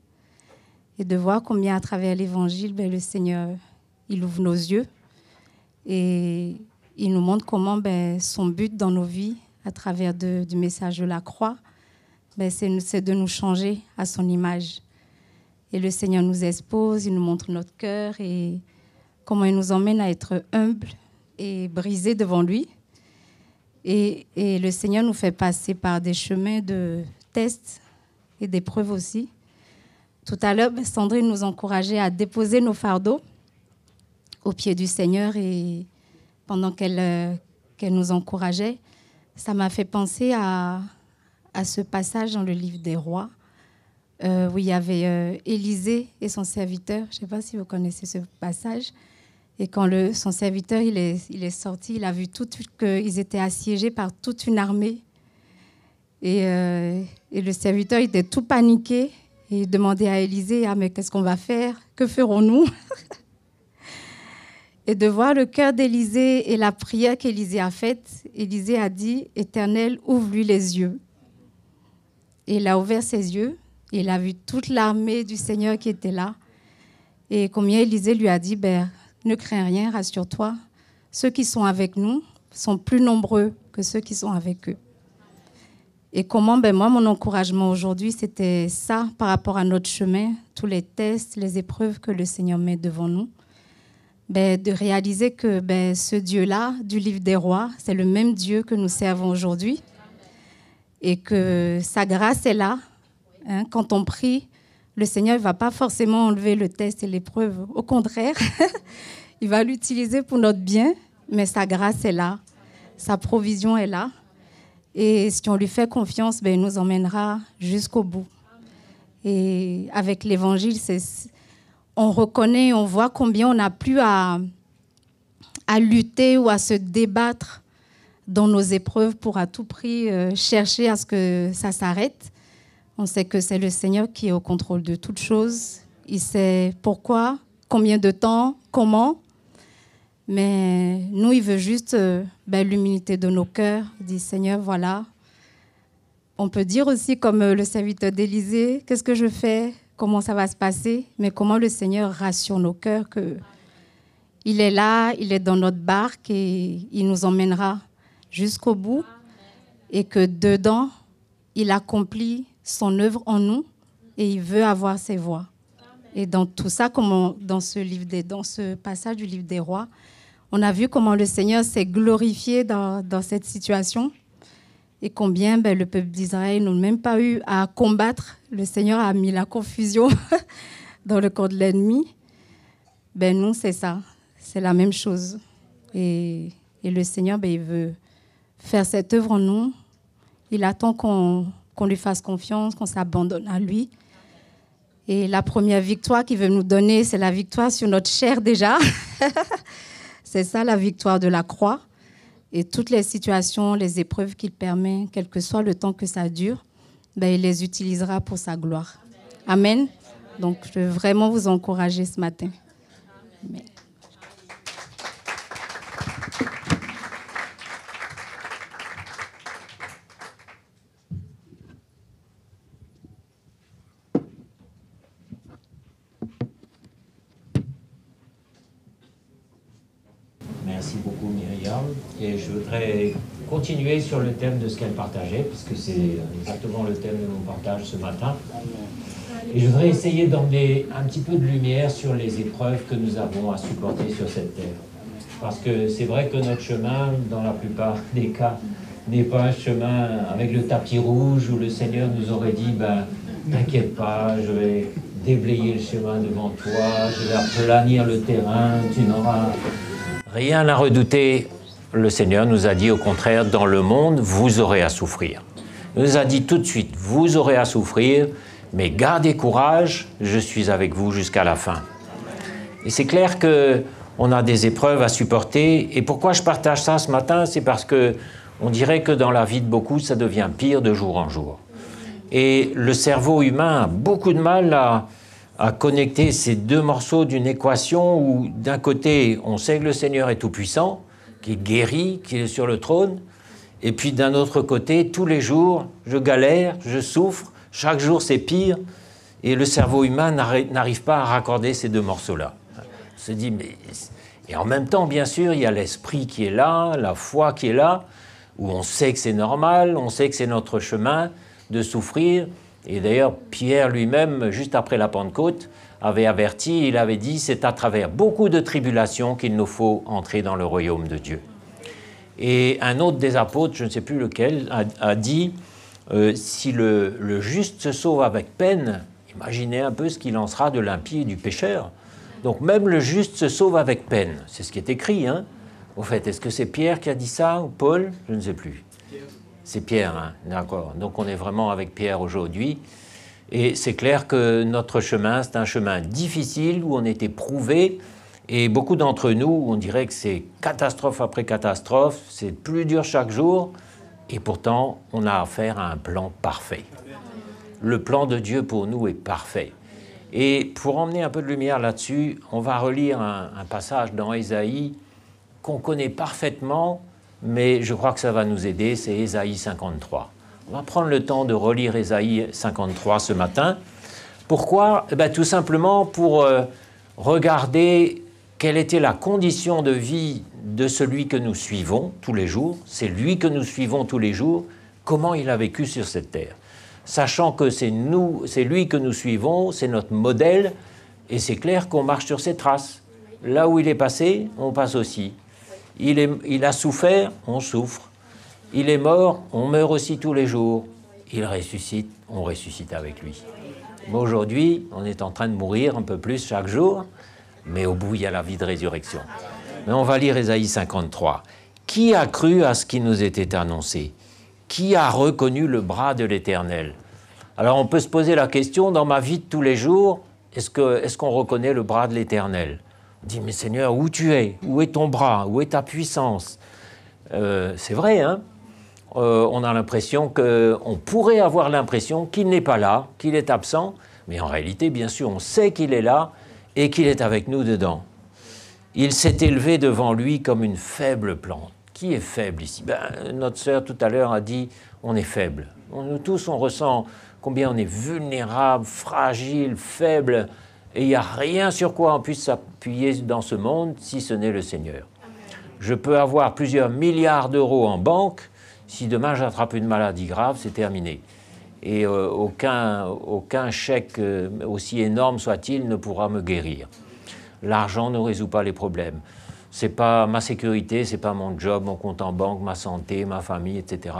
Et de voir combien à travers l'évangile, le Seigneur, il ouvre nos yeux et il nous montre comment son but dans nos vies, à travers du message de la croix, c'est de nous changer à son image. Et le Seigneur nous expose, il nous montre notre cœur et comment il nous emmène à être humbles et brisés devant lui. Et le Seigneur nous fait passer par des chemins de tests et d'épreuves aussi. Tout à l'heure, Sandrine nous encourageait à déposer nos fardeaux aux pieds du Seigneur et pendant qu'elle nous encourageait, ça m'a fait penser à ce passage dans le livre des Rois où il y avait Élisée et son serviteur. Je ne sais pas si vous connaissez ce passage. Et quand son serviteur il est sorti, il a vu qu'ils étaient assiégés par toute une armée. Et le serviteur était tout paniqué et il demandait à Élisée, mais qu'est-ce qu'on va faire? Que ferons-nous? Et de voir le cœur d'Élisée et la prière qu'Élisée a faite, Élisée a dit, « Éternel, ouvre-lui les yeux. » Et il a ouvert ses yeux et il a vu toute l'armée du Seigneur qui était là. Et combien Élisée lui a dit, ne crains rien, rassure-toi. Ceux qui sont avec nous sont plus nombreux que ceux qui sont avec eux. Et comment, moi, mon encouragement aujourd'hui, c'était ça par rapport à notre chemin, tous les tests, les épreuves que le Seigneur met devant nous. De réaliser que ce Dieu-là, du livre des rois, c'est le même Dieu que nous servons aujourd'hui et que sa grâce est là. Quand on prie, le Seigneur ne va pas forcément enlever le test et l'épreuve. Au contraire, il va l'utiliser pour notre bien, mais sa grâce est là, sa provision est là. Et si on lui fait confiance, il nous emmènera jusqu'au bout. Et avec l'Évangile, on reconnaît, on voit combien on n'a plus à lutter ou à se débattre dans nos épreuves pour à tout prix chercher à ce que ça s'arrête. On sait que c'est le Seigneur qui est au contrôle de toutes choses. Il sait pourquoi, combien de temps, comment. Mais nous, il veut juste l'humilité de nos cœurs. Il dit, Seigneur, voilà. On peut dire aussi, comme le serviteur d'Élisée, qu'est-ce que je fais? Comment ça va se passer? Mais comment le Seigneur rassure nos cœurs qu'il est là, il est dans notre barque et il nous emmènera jusqu'au bout. Et que dedans, il accomplit son œuvre en nous et il veut avoir ses voies. Et dans tout ça, comme dans ce passage du livre des rois, on a vu comment le Seigneur s'est glorifié dans cette situation et combien le peuple d'Israël n'a même pas eu à combattre. Le Seigneur a mis la confusion dans le camp de l'ennemi. Nous, c'est ça. c'est la même chose. Et le Seigneur, il veut faire cette œuvre en nous. Il attend qu'on lui fasse confiance, qu'on s'abandonne à lui. Et la première victoire qu'il veut nous donner, c'est la victoire sur notre chair déjà. C'est ça la victoire de la croix. Et toutes les situations, les épreuves qu'il permet, quel que soit le temps que ça dure, il les utilisera pour sa gloire. Amen. Donc, je veux vraiment vous encourager ce matin. Amen. Merci beaucoup Myriam. Et je voudrais continuer sur le thème de ce qu'elle partageait, puisque c'est exactement le thème de mon partage ce matin. Et je voudrais essayer d'emmener un petit peu de lumière sur les épreuves que nous avons à supporter sur cette terre. Parce que c'est vrai que notre chemin, dans la plupart des cas, n'est pas un chemin avec le tapis rouge où le Seigneur nous aurait dit t'inquiète pas, je vais déblayer le chemin devant toi, je vais aplanir le terrain, tu n'auras rien à redouter. Le Seigneur nous a dit au contraire, dans le monde, vous aurez à souffrir. Il nous a dit tout de suite, vous aurez à souffrir, mais gardez courage, je suis avec vous jusqu'à la fin. Et c'est clair qu'on a des épreuves à supporter. Et pourquoi je partage ça ce matin? C'est parce qu'on dirait que dans la vie de beaucoup, ça devient pire de jour en jour. Et le cerveau humain a beaucoup de mal à connecter ces deux morceaux d'une équation où, d'un côté, on sait que le Seigneur est tout-puissant, qu'il guérit, qu'il est sur le trône, et puis d'un autre côté, tous les jours, je galère, je souffre, chaque jour c'est pire, et le cerveau humain n'arrive pas à raccorder ces deux morceaux-là. On se dit, mais... Et en même temps, bien sûr, il y a l'esprit qui est là, la foi qui est là, où on sait que c'est normal, on sait que c'est notre chemin de souffrir. Et d'ailleurs, Pierre lui-même, juste après la Pentecôte, avait averti, il avait dit, c'est à travers beaucoup de tribulations qu'il nous faut entrer dans le royaume de Dieu. Et un autre des apôtres, je ne sais plus lequel, a dit, si le juste se sauve avec peine, imaginez un peu ce qu'il en sera de l'impie et du pécheur. Donc même le juste se sauve avec peine. C'est ce qui est écrit, hein. Au fait, est-ce que c'est Pierre qui a dit ça, ou Paul? Je ne sais plus. C'est Pierre, hein, d'accord. Donc on est vraiment avec Pierre aujourd'hui. Et c'est clair que notre chemin, c'est un chemin difficile où on est éprouvé. Et beaucoup d'entre nous, on dirait que c'est catastrophe après catastrophe, c'est plus dur chaque jour. Et pourtant, on a affaire à un plan parfait. Le plan de Dieu pour nous est parfait. Et pour emmener un peu de lumière là-dessus, on va relire un passage dans Ésaïe qu'on connaît parfaitement, mais je crois que ça va nous aider, c'est Ésaïe 53. On va prendre le temps de relire Ésaïe 53 ce matin. Pourquoi? Tout simplement pour regarder quelle était la condition de vie de celui que nous suivons tous les jours. C'est lui que nous suivons tous les jours. Comment il a vécu sur cette terre. Sachant que c'est lui que nous suivons, c'est notre modèle, et c'est clair qu'on marche sur ses traces. Là où il est passé, on passe aussi. Il a souffert, on souffre. Il est mort, on meurt aussi tous les jours. Il ressuscite, on ressuscite avec lui. Mais aujourd'hui, on est en train de mourir un peu plus chaque jour, mais au bout, il y a la vie de résurrection. Mais on va lire Ésaïe 53. Qui a cru à ce qui nous était annoncé? Qui a reconnu le bras de l'Éternel? Alors on peut se poser la question, dans ma vie de tous les jours, est-ce qu'on reconnaît le bras de l'Éternel? On dit, mais Seigneur, où tu es? Où est ton bras? Où est ta puissance? C'est vrai, hein? On a l'impression on pourrait avoir l'impression qu'il n'est pas là, qu'il est absent, mais en réalité, bien sûr, on sait qu'il est là et qu'il est avec nous dedans. Il s'est élevé devant lui comme une faible plante. Qui est faible ici? Notre sœur tout à l'heure a dit, on est faible. Nous tous, on ressent combien on est vulnérable, fragile, faible, et il n'y a rien sur quoi on puisse s'appuyer dans ce monde si ce n'est le Seigneur. Je peux avoir plusieurs milliards d'euros en banque, si demain j'attrape une maladie grave, c'est terminé. Et aucun chèque, aussi énorme soit-il, ne pourra me guérir. L'argent ne résout pas les problèmes. Ce n'est pas ma sécurité, ce n'est pas mon job, mon compte en banque, ma santé, ma famille, etc.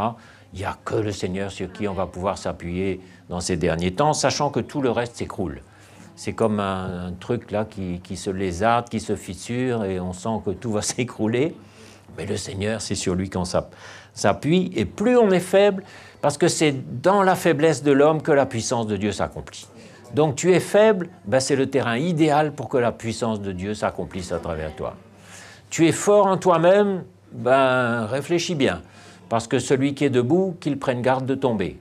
Il n'y a que le Seigneur sur qui on va pouvoir s'appuyer dans ces derniers temps, sachant que tout le reste s'écroule. C'est comme un truc là qui se lézarde, qui se fissure, et on sent que tout va s'écrouler. Mais le Seigneur, c'est sur lui qu'on s'appuie. Et plus on est faible, parce que c'est dans la faiblesse de l'homme que la puissance de Dieu s'accomplit. Donc tu es faible, ben c'est le terrain idéal pour que la puissance de Dieu s'accomplisse à travers toi. Tu es fort en toi-même, ben réfléchis bien. Parce que celui qui est debout, qu'il prenne garde de tomber.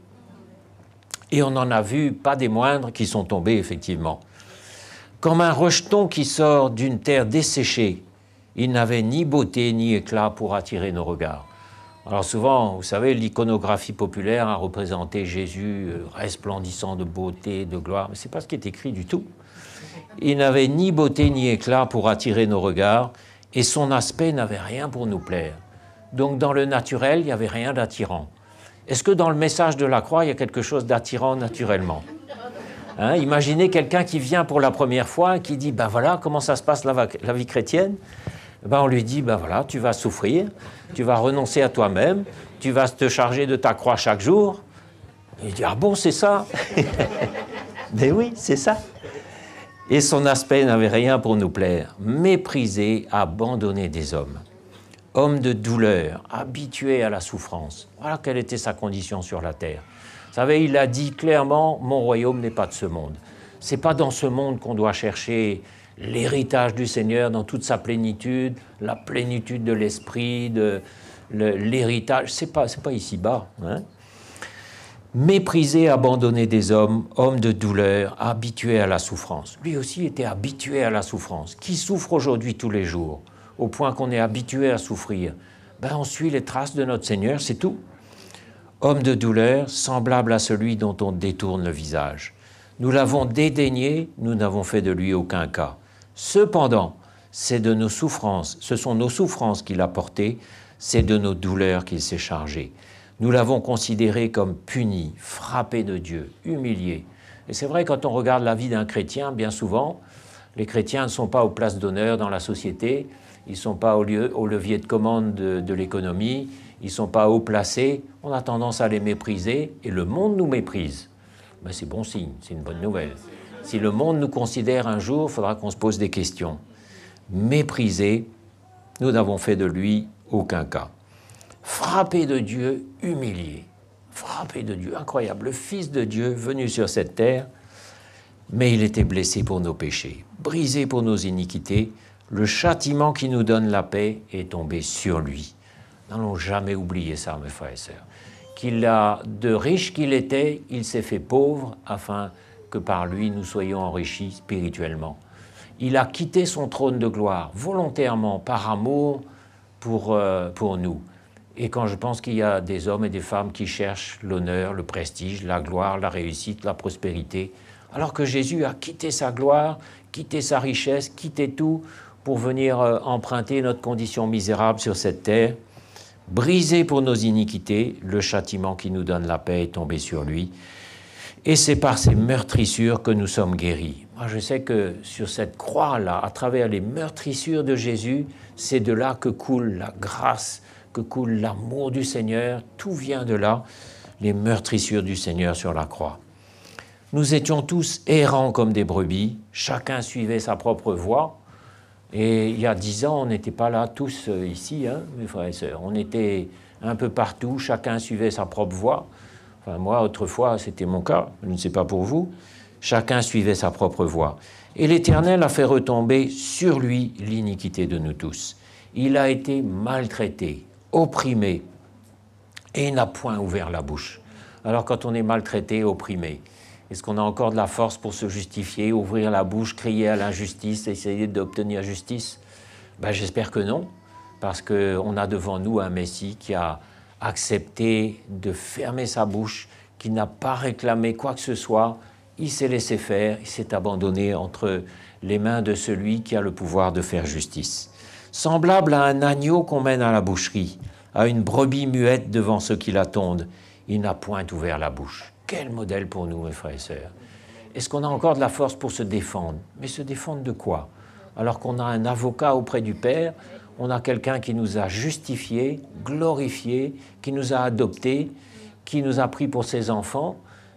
Et on en a vu, pas des moindres, qui sont tombés, effectivement. Comme un rejeton qui sort d'une terre desséchée, il n'avait ni beauté ni éclat pour attirer nos regards. Alors souvent, vous savez, l'iconographie populaire a représenté Jésus resplendissant de beauté, de gloire, mais ce n'est pas ce qui est écrit du tout. Il n'avait ni beauté ni éclat pour attirer nos regards, et son aspect n'avait rien pour nous plaire. Donc dans le naturel, il n'y avait rien d'attirant. Est-ce que dans le message de la croix, il y a quelque chose d'attirant naturellement? Hein, imaginez quelqu'un qui vient pour la première fois et qui dit « ben voilà, comment ça se passe la vie chrétienne ?» Ben on lui dit « ben voilà, tu vas souffrir, tu vas renoncer à toi-même, tu vas te charger de ta croix chaque jour. » Il dit « ah bon, c'est ça ?» Mais oui, c'est ça. Et son aspect n'avait rien pour nous plaire, méprisé, abandonné des hommes. Homme de douleur, habitué à la souffrance. Voilà quelle était sa condition sur la terre. Vous savez, il a dit clairement, mon royaume n'est pas de ce monde. Ce n'est pas dans ce monde qu'on doit chercher l'héritage du Seigneur dans toute sa plénitude, la plénitude de l'esprit, l'héritage. Ce n'est pas ici-bas. Hein? Méprisé, abandonné des hommes, homme de douleur, habitué à la souffrance. Lui aussi était habitué à la souffrance. Qui souffre aujourd'hui tous les jours, au point qu'on est habitué à souffrir? Ben, on suit les traces de notre Seigneur, c'est tout. Homme de douleur, semblable à celui dont on détourne le visage. Nous l'avons dédaigné, nous n'avons fait de lui aucun cas. Cependant, c'est de nos souffrances, ce sont nos souffrances qu'il a portées, c'est de nos douleurs qu'il s'est chargé. Nous l'avons considéré comme puni, frappé de Dieu, humilié. Et c'est vrai, quand on regarde la vie d'un chrétien, bien souvent, les chrétiens ne sont pas aux places d'honneur dans la société, ils ne sont pas au levier de commande de l'économie, ils ne sont pas haut placés, on a tendance à les mépriser, et le monde nous méprise. Ben, c'est bon signe, c'est une bonne nouvelle. Si le monde nous considère un jour, il faudra qu'on se pose des questions. Méprisé, nous n'avons fait de lui aucun cas. Frappé de Dieu, humilié. Frappé de Dieu, incroyable. Le Fils de Dieu venu sur cette terre, mais il était blessé pour nos péchés, brisé pour nos iniquités. Le châtiment qui nous donne la paix est tombé sur lui. N'allons jamais oublier ça, mes frères et sœurs. De riche qu'il était, il s'est fait pauvre afin que par lui nous soyons enrichis spirituellement. Il a quitté son trône de gloire volontairement, par amour pour nous. Et quand je pense qu'il y a des hommes et des femmes qui cherchent l'honneur, le prestige, la gloire, la réussite, la prospérité, alors que Jésus a quitté sa gloire, quitté sa richesse, quitté tout pour venir emprunter notre condition misérable sur cette terre, brisé pour nos iniquités, le châtiment qui nous donne la paix est tombé sur lui. Et c'est par ces meurtrissures que nous sommes guéris. Moi, je sais que sur cette croix-là, à travers les meurtrissures de Jésus, c'est de là que coule la grâce, que coule l'amour du Seigneur. Tout vient de là, les meurtrissures du Seigneur sur la croix. Nous étions tous errants comme des brebis, chacun suivait sa propre voie. Et il y a 10 ans, on n'était pas là tous ici, hein, mes frères et sœurs. On était un peu partout, chacun suivait sa propre voie. Enfin, moi, autrefois, c'était mon cas, je ne sais pas pour vous. Chacun suivait sa propre voie. Et l'Éternel a fait retomber sur lui l'iniquité de nous tous. Il a été maltraité, opprimé, et il n'a point ouvert la bouche. Alors, quand on est maltraité, opprimé, est-ce qu'on a encore de la force pour se justifier, ouvrir la bouche, crier à l'injustice, essayer d'obtenir justice? Ben, j'espère que non, parce qu'on a devant nous un Messie qui a accepté de fermer sa bouche, qui n'a pas réclamé quoi que ce soit. Il s'est laissé faire, il s'est abandonné entre les mains de celui qui a le pouvoir de faire justice. Semblable à un agneau qu'on mène à la boucherie, à une brebis muette devant ceux qui l'attendent, il n'a point ouvert la bouche. Quel modèle pour nous, mes frères et sœurs. Est-ce qu'on a encore de la force pour se défendre? Mais se défendre de quoi? Alors qu'on a un avocat auprès du Père, on a quelqu'un qui nous a justifiés, glorifiés, qui nous a adoptés, qui nous a pris pour ses enfants.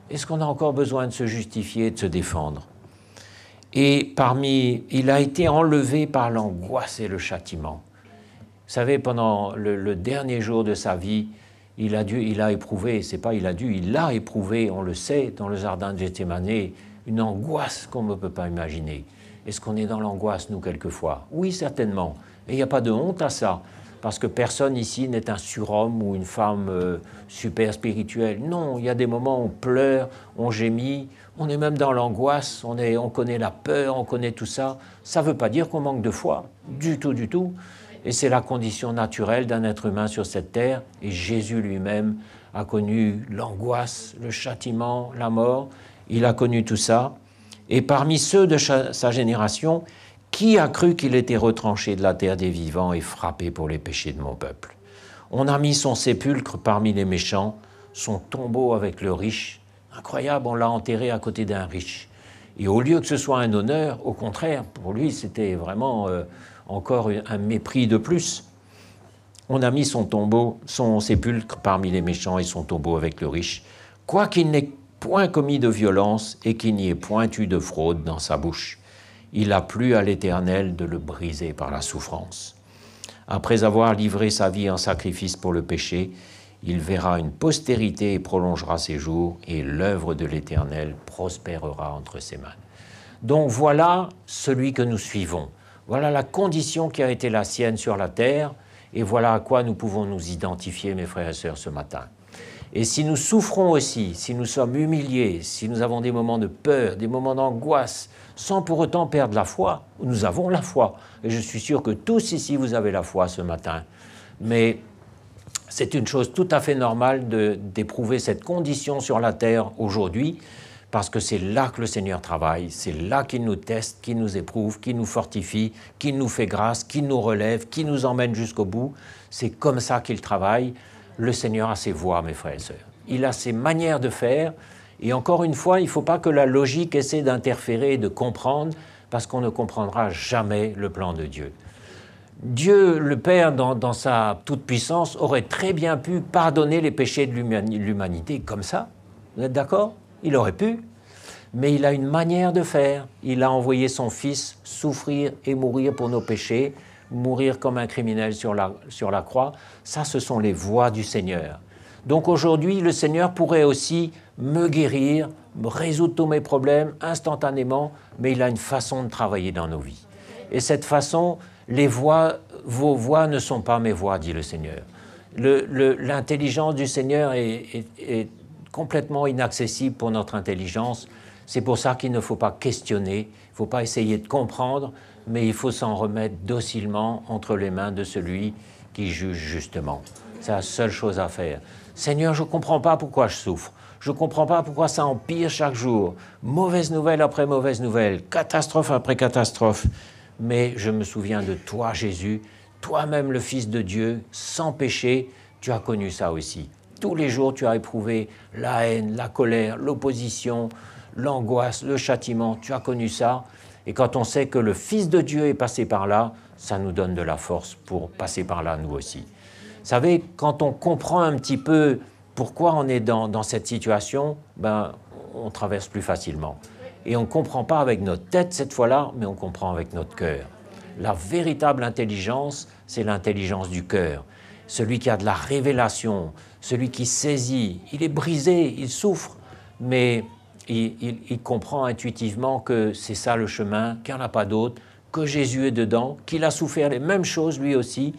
Est-ce qu'on a encore besoin de se justifier et de se défendre? Et il a été enlevé par l'angoisse et le châtiment. Vous savez, pendant le dernier jour de sa vie, il a éprouvé, c'est pas il a dû, il l'a éprouvé, on le sait, dans le jardin de Gethsémane, une angoisse qu'on ne peut pas imaginer. Est-ce qu'on est dans l'angoisse, nous, quelquefois? Oui, certainement. Et il n'y a pas de honte à ça, parce que personne ici n'est un surhomme ou une femme super spirituelle. Non, il y a des moments où on pleure, on gémit, on est même dans l'angoisse, on connaît la peur, on connaît tout ça. Ça ne veut pas dire qu'on manque de foi, du tout, du tout. Et c'est la condition naturelle d'un être humain sur cette terre. Et Jésus lui-même a connu l'angoisse, le châtiment, la mort. Il a connu tout ça. Et parmi ceux de sa génération, qui a cru qu'il était retranché de la terre des vivants et frappé pour les péchés de mon peuple? On a mis son sépulcre parmi les méchants, son tombeau avec le riche. Incroyable, on l'a enterré à côté d'un riche. Et au lieu que ce soit un honneur, au contraire, pour lui, c'était vraiment encore un mépris de plus. On a mis son sépulcre parmi les méchants et son tombeau avec le riche, quoiqu'il n'ait point commis de violence et qu'il n'y ait point eu de fraude dans sa bouche. Il a plu à l'Éternel de le briser par la souffrance. Après avoir livré sa vie en sacrifice pour le péché, il verra une postérité et prolongera ses jours, et l'œuvre de l'Éternel prospérera entre ses mains. Donc voilà celui que nous suivons. Voilà la condition qui a été la sienne sur la terre, et voilà à quoi nous pouvons nous identifier, mes frères et sœurs, ce matin. Et si nous souffrons aussi, si nous sommes humiliés, si nous avons des moments de peur, des moments d'angoisse, sans pour autant perdre la foi, nous avons la foi. Et je suis sûr que tous ici, vous avez la foi ce matin. Mais c'est une chose tout à fait normale d'éprouver cette condition sur la terre aujourd'hui, parce que c'est là que le Seigneur travaille, c'est là qu'il nous teste, qu'il nous éprouve, qu'il nous fortifie, qu'il nous fait grâce, qu'il nous relève, qu'il nous emmène jusqu'au bout. C'est comme ça qu'il travaille. Le Seigneur a ses voies, mes frères et sœurs. Il a ses manières de faire. Et encore une fois, il ne faut pas que la logique essaie d'interférer et de comprendre, parce qu'on ne comprendra jamais le plan de Dieu. Dieu, le Père, dans sa toute-puissance, aurait très bien pu pardonner les péchés de l'humanité comme ça. Vous êtes d'accord? Il aurait pu. Mais il a une manière de faire. Il a envoyé son Fils souffrir et mourir pour nos péchés, mourir comme un criminel sur la croix. Ça, ce sont les voies du Seigneur. Donc aujourd'hui, le Seigneur pourrait aussi me guérir, me résoudre tous mes problèmes instantanément, mais il a une façon de travailler dans nos vies. Et cette façon, vos voies ne sont pas mes voies, dit le Seigneur. L'intelligence du Seigneur est complètement inaccessible pour notre intelligence. C'est pour ça qu'il ne faut pas questionner, il ne faut pas essayer de comprendre, mais il faut s'en remettre docilement entre les mains de celui qui juge justement. C'est la seule chose à faire. Seigneur, je ne comprends pas pourquoi je souffre. Je ne comprends pas pourquoi ça empire chaque jour. Mauvaise nouvelle après mauvaise nouvelle, catastrophe après catastrophe. Mais je me souviens de toi, Jésus, toi-même le Fils de Dieu, sans péché, tu as connu ça aussi. Tous les jours, tu as éprouvé la haine, la colère, l'opposition, l'angoisse, le châtiment. Tu as connu ça. Et quand on sait que le Fils de Dieu est passé par là, ça nous donne de la force pour passer par là, nous aussi. Vous savez, quand on comprend un petit peu pourquoi on est dans cette situation, on traverse plus facilement. Et on ne comprend pas avec notre tête cette fois-là, mais on comprend avec notre cœur. La véritable intelligence, c'est l'intelligence du cœur. Celui qui a de la révélation, celui qui saisit, il est brisé, il souffre, mais il comprend intuitivement que c'est ça le chemin, qu'il n'y en a pas d'autre, que Jésus est dedans, qu'il a souffert les mêmes choses lui aussi,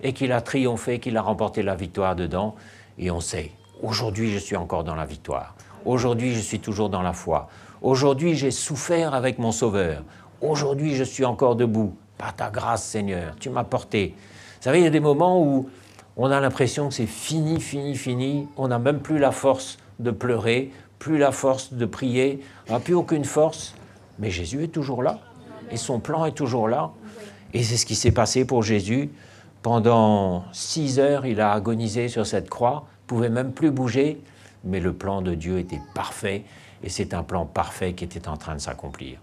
et qu'il a triomphé, qu'il a remporté la victoire dedans. Et on sait, aujourd'hui je suis encore dans la victoire. Aujourd'hui je suis toujours dans la foi. Aujourd'hui j'ai souffert avec mon Sauveur. Aujourd'hui je suis encore debout. Par ta grâce Seigneur, tu m'as porté. Vous savez, il y a des moments où on a l'impression que c'est fini, fini, fini. On n'a même plus la force de pleurer, plus la force de prier, on n'a plus aucune force. Mais Jésus est toujours là. Et son plan est toujours là. Et c'est ce qui s'est passé pour Jésus. Pendant 6 heures, il a agonisé sur cette croix, ne pouvait même plus bouger, mais le plan de Dieu était parfait, et c'est un plan parfait qui était en train de s'accomplir.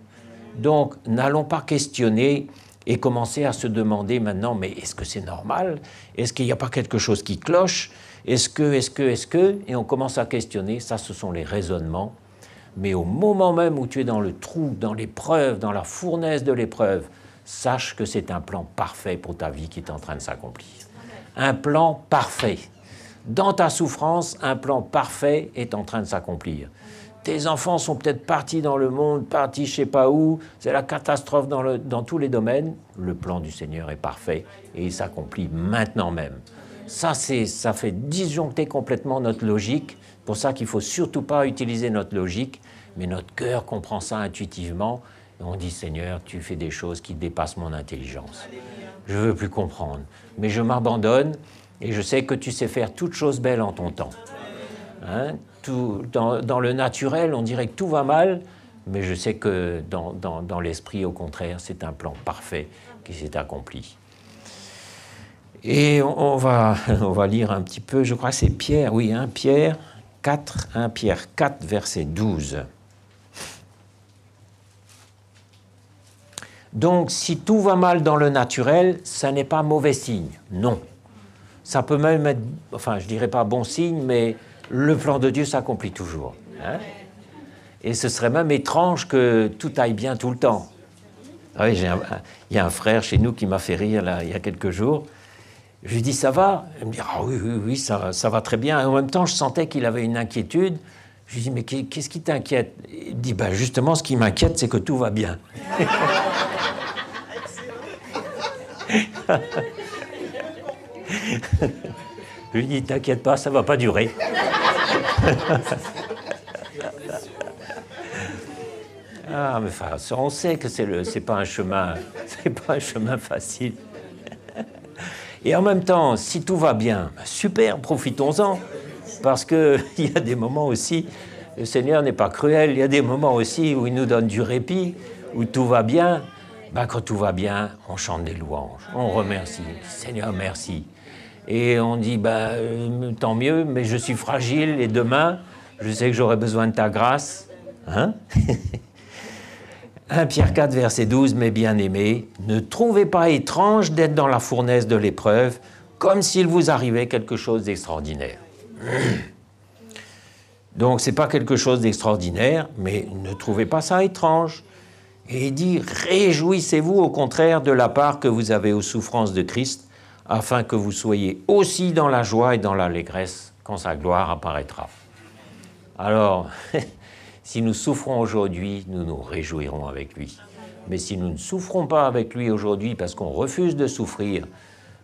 Donc, n'allons pas questionner et commencer à se demander maintenant, mais est-ce que c'est normal? Est-ce qu'il n'y a pas quelque chose qui cloche? Est-ce que? Et on commence à questionner, ça ce sont les raisonnements. Mais au moment même où tu es dans le trou, dans l'épreuve, dans la fournaise de l'épreuve, sache que c'est un plan parfait pour ta vie qui est en train de s'accomplir. Un plan parfait. Dans ta souffrance, un plan parfait est en train de s'accomplir. Tes enfants sont peut-être partis dans le monde, partis je ne sais pas où, c'est la catastrophe dans tous les domaines. Le plan du Seigneur est parfait et il s'accomplit maintenant même. Ça fait disjoncter complètement notre logique. C'est pour ça qu'il ne faut surtout pas utiliser notre logique, mais notre cœur comprend ça intuitivement. Et on dit, Seigneur, tu fais des choses qui dépassent mon intelligence. Je ne veux plus comprendre, mais je m'abandonne et je sais que tu sais faire toutes choses belles en ton temps. Hein? Dans le naturel, on dirait que tout va mal, mais je sais que dans l'esprit, au contraire, c'est un plan parfait qui s'est accompli. Et on va lire un petit peu, je crois que c'est Pierre, oui, 1 Pierre 4, verset 12. Donc, si tout va mal dans le naturel, ça n'est pas mauvais signe, non. Ça peut même être, enfin, je ne dirais pas bon signe, mais le plan de Dieu s'accomplit toujours. Hein? Et ce serait même étrange que tout aille bien tout le temps. Ah oui, il y a un frère chez nous qui m'a fait rire là, il y a quelques jours. Je lui dis, ça va? Il me dit, ah oui, ça va très bien. Et en même temps, je sentais qu'il avait une inquiétude. Je lui dis, mais qu'est-ce qui t'inquiète? Il dit, ben justement, ce qui m'inquiète, c'est que tout va bien. Je lui dis, t'inquiète pas, ça va pas durer. Ah, mais enfin, on sait que c'est pas un chemin facile. Et en même temps, si tout va bien, super, profitons-en. Parce qu'il y a des moments aussi, le Seigneur n'est pas cruel, il y a des moments aussi où il nous donne du répit, où tout va bien. Ben, quand tout va bien, on chante des louanges, on remercie. Seigneur, merci. Et on dit, tant mieux, mais je suis fragile et demain, je sais que j'aurai besoin de ta grâce. Hein? 1 Pierre 4, verset 12, mes bien-aimés, ne trouvez pas étrange d'être dans la fournaise de l'épreuve, comme s'il vous arrivait quelque chose d'extraordinaire. Donc, ce n'est pas quelque chose d'extraordinaire, mais ne trouvez pas ça étrange. Et il dit, réjouissez-vous au contraire de la part que vous avez aux souffrances de Christ, afin que vous soyez aussi dans la joie et dans l'allégresse quand sa gloire apparaîtra. Alors, si nous souffrons aujourd'hui, nous nous réjouirons avec lui. Mais si nous ne souffrons pas avec lui aujourd'hui parce qu'on refuse de souffrir,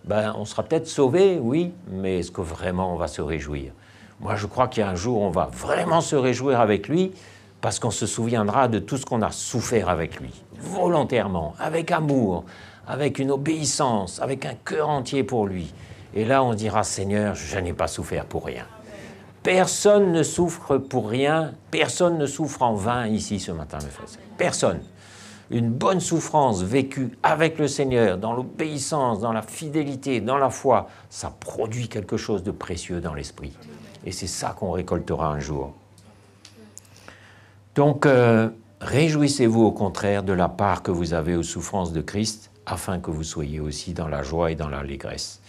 on sera peut-être sauvés, oui, mais est-ce que vraiment on va se réjouir? Moi, je crois qu'il y a un jour, on va vraiment se réjouir avec lui parce qu'on se souviendra de tout ce qu'on a souffert avec lui, volontairement, avec amour, avec une obéissance, avec un cœur entier pour lui. Et là, on dira, Seigneur, je n'ai pas souffert pour rien. Personne ne souffre pour rien, personne ne souffre en vain ici ce matin, mes frères. Personne. Une bonne souffrance vécue avec le Seigneur, dans l'obéissance, dans la fidélité, dans la foi, ça produit quelque chose de précieux dans l'esprit. Et c'est ça qu'on récoltera un jour. Donc, réjouissez-vous au contraire de la part que vous avez aux souffrances de Christ, afin que vous soyez aussi dans la joie et dans l'allégresse.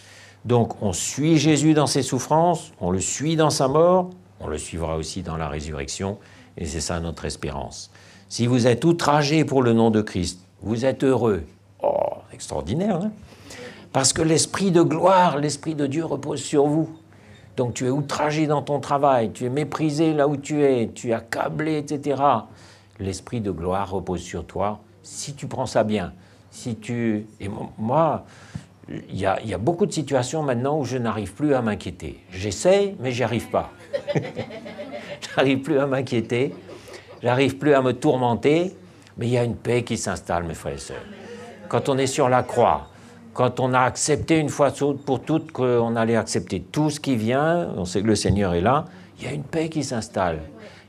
Donc, on suit Jésus dans ses souffrances, on le suit dans sa mort, on le suivra aussi dans la résurrection, et c'est ça notre espérance. Si vous êtes outragés pour le nom de Christ, vous êtes heureux. Oh, extraordinaire, hein? Parce que l'esprit de gloire, l'esprit de Dieu repose sur vous. Donc, tu es outragé dans ton travail, tu es méprisé là où tu es accablé, etc. L'esprit de gloire repose sur toi, si tu prends ça bien. Et moi, il y a beaucoup de situations maintenant où je n'arrive plus à m'inquiéter. J'essaie, mais j'y arrive pas. J'arrive plus à m'inquiéter, j'arrive plus à me tourmenter, mais il y a une paix qui s'installe, mes frères et sœurs. Quand on est sur la croix, quand on a accepté une fois pour toutes qu'on allait accepter tout ce qui vient, on sait que le Seigneur est là, il y a une paix qui s'installe.